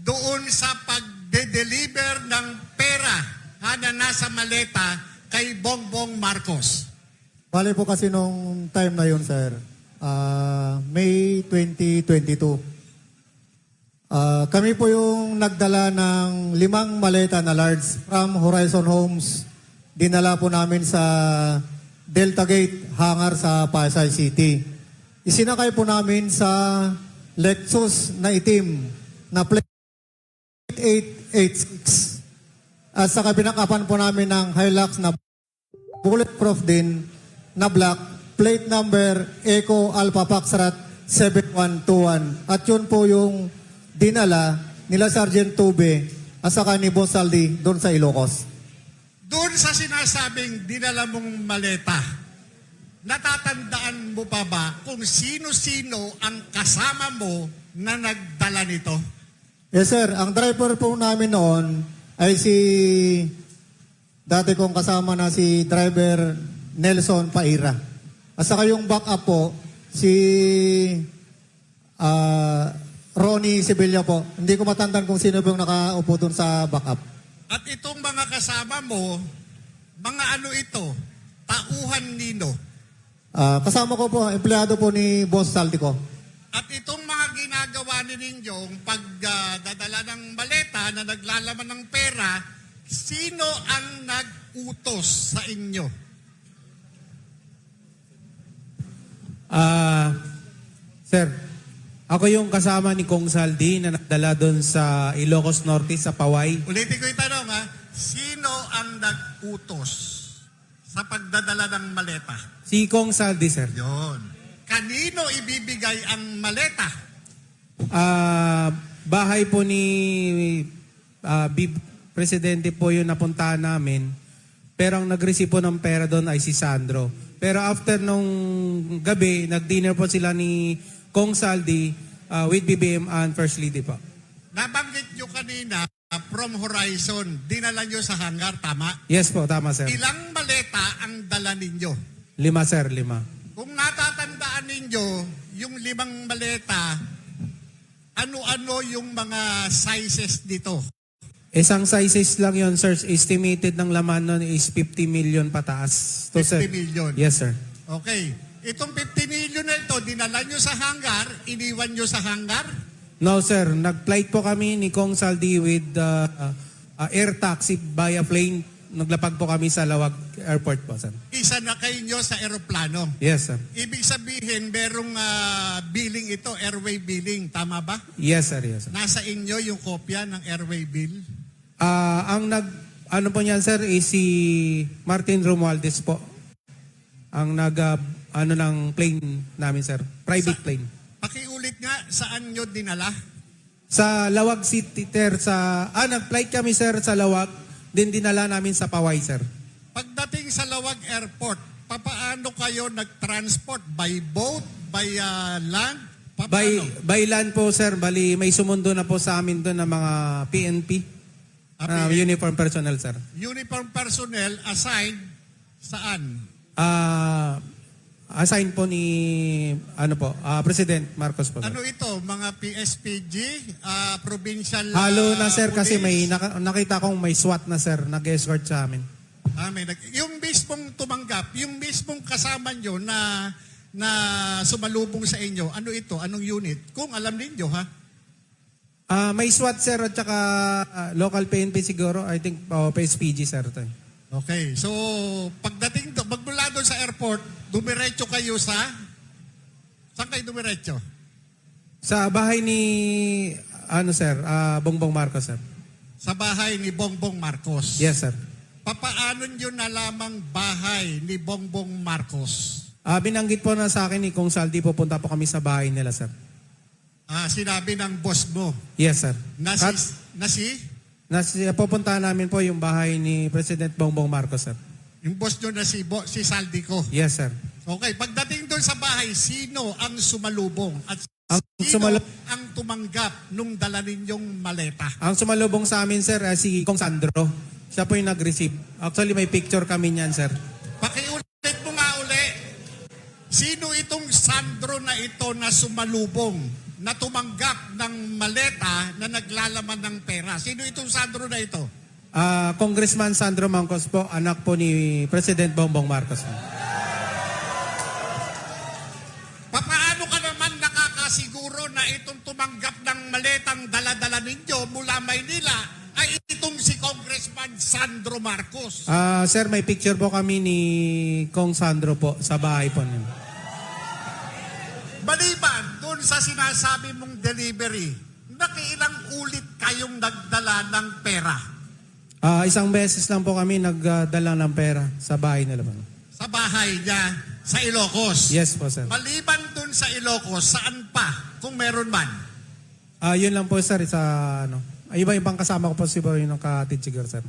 doon sa pagde-deliver ng pera na nasa maleta kay Bongbong Marcos? Bale po kasi nung time na yun, sir, May 2022. Kami po yung nagdala ng 5 maleta na large from Horizon Homes. Dinala po namin sa Delta Gate hangar sa Pasay City. Isinakay po namin sa Lexus na itim na plate 886. At saka pinakapan po namin ng Hilux na bulletproof din na black, plate number Eco Alpha Foxtrot 7121. At yun po yung dinala nila Sergeant Tube at saka ni Boss Saldi doon sa Ilocos. Doon sa sinasabing dinala mong maleta, natatandaan mo pa ba kung sino-sino ang kasama mo na nagdala nito? Yes sir, ang driver po namin noon ay si dati kong kasama na si driver Nelson Paira. At saka yung backup po si Ronnie Sibilya po. Hindi ko matandaan kung sino po yung nakaupo doon sa backup. At itong mga kasama mo, mga ano ito? Tauhan nino. Kasama ko po, empleyado po ni Boss Saldi ko. At itong mga ginagawa ninyong pagdadala ng maleta na naglalaman ng pera, sino ang nag-utos sa inyo? Sir, ako yung kasama ni Kong Saldi na nagdala doon sa Ilocos Norte, sa Paway. Ulitin ko yung tanong ha, sino ang nag-utos sa pagdadala ng maleta? Si Kong Saldi, sir. Yon. Kanino ibibigay ang maleta? Bahay po ni Presidente po yung napuntahan namin. Pero ang nag-receive po ng pera doon ay si Sandro. Pero after nung gabi, nag-dinner po sila ni Kong Saldi with BBM and First Lady po. Nabanggit nyo kanina, from Horizon, dinala nyo sa hangar, tama? Yes po, tama sir. Ilang maleta ang dala ninyo? 5 sir, 5. Kung natatandaan ninyo, yung 5 maleta, ano-ano yung mga sizes dito? Isang sizes lang yon sir. Estimated ng laman nun is 50 million pataas. 50 million? Yes sir. Okay. Itong 50 million na ito, dinala nyo sa hangar, iniwan nyo sa hangar? No sir, nag-flight po kami ni Kong Saldi with air taxi via plane. Naglapag po kami sa Lawag Airport po sir. Isa na kayo nyo sa eroplano? Yes sir. Ibig sabihin, merong billing ito, airway billing. Tama ba? Yes sir, yes sir. Nasa inyo yung kopya ng airway bill? Ano po niyan sir is si Martin Romualdez po. Ang ng plane namin sir. Private plane. Pakiulit nga, saan nyo dinala? Sa Lawag City sir. Nag-flight kami sir sa Lawag. Then dinala namin sa Paway sir. Pagdating sa Lawag Airport, papaano kayo nag-transport? By boat? By land? By land po sir. Bali may sumundo na po sa amin doon ng mga PNP. Uniform personnel sir. Uniform personnel assigned saan? Assign po ni President Marcos po. Ano ito? Mga PSPG? Provincial Halo na sir police? kasi may nakita kong may SWAT na sir nag-escort sa amin. Yung mismong tumanggap, yung mismong kasama nyo na sumalubong sa inyo, ano ito? Anong unit? Kung alam ninyo ha? May SWAT sir at saka local PNP siguro. I think PSPG sir. Okay, so pagdating magmula doon sa airport, dumiretso kayo sa saan kayo dumiretso? Sa bahay ni Bongbong Marcos sir. Sa bahay ni Bongbong Marcos. Yes sir. Papaano nyo nalamang bahay ni Bongbong Marcos? Binanggit po na sa akin ni Kong Saldi, pupunta po kami sa bahay nila sir. Sinabi ng boss mo. Yes sir. Pupuntahan namin po yung bahay ni President Bongbong Marcos sir. Yung boss nyo na si Saldi ko. Yes sir. Okay, pagdating doon sa bahay, sino ang sumalubong? At ang tumanggap nung dala ninyong maleta? Ang sumalubong sa amin sir si Kong Sandro. Siya po yung nag-receive. Actually may picture kami niyan sir. Pakiulit mo nga uli. Sino itong Sandro na ito na sumalubong, na tumanggap ng maleta na naglalaman ng pera? Sino itong Sandro na ito? Congressman Sandro Mangcos po, anak po ni President Bongbong Marcos. Paano ka naman siguro na itong tumanggap ng maletang dala-dala ninyo mula Maynila ay itong si Congressman Sandro Marcos. Sir, may picture po kami ni Kong Sandro po sa bahay po niya. Maliban doon sa sinasabi mong delivery, nakiilang ulit kayong nagdala ng pera Isang beses lang po kami nagdala ng pera sa bahay nila po. sa bahay niya sa Ilocos. Yes po, sir. Maliban doon sa Ilocos, saan pa kung meron man? Yun lang po, sir, sa ano. Iba-ibang kasama ko po siguro yung nakatid siguro, sir.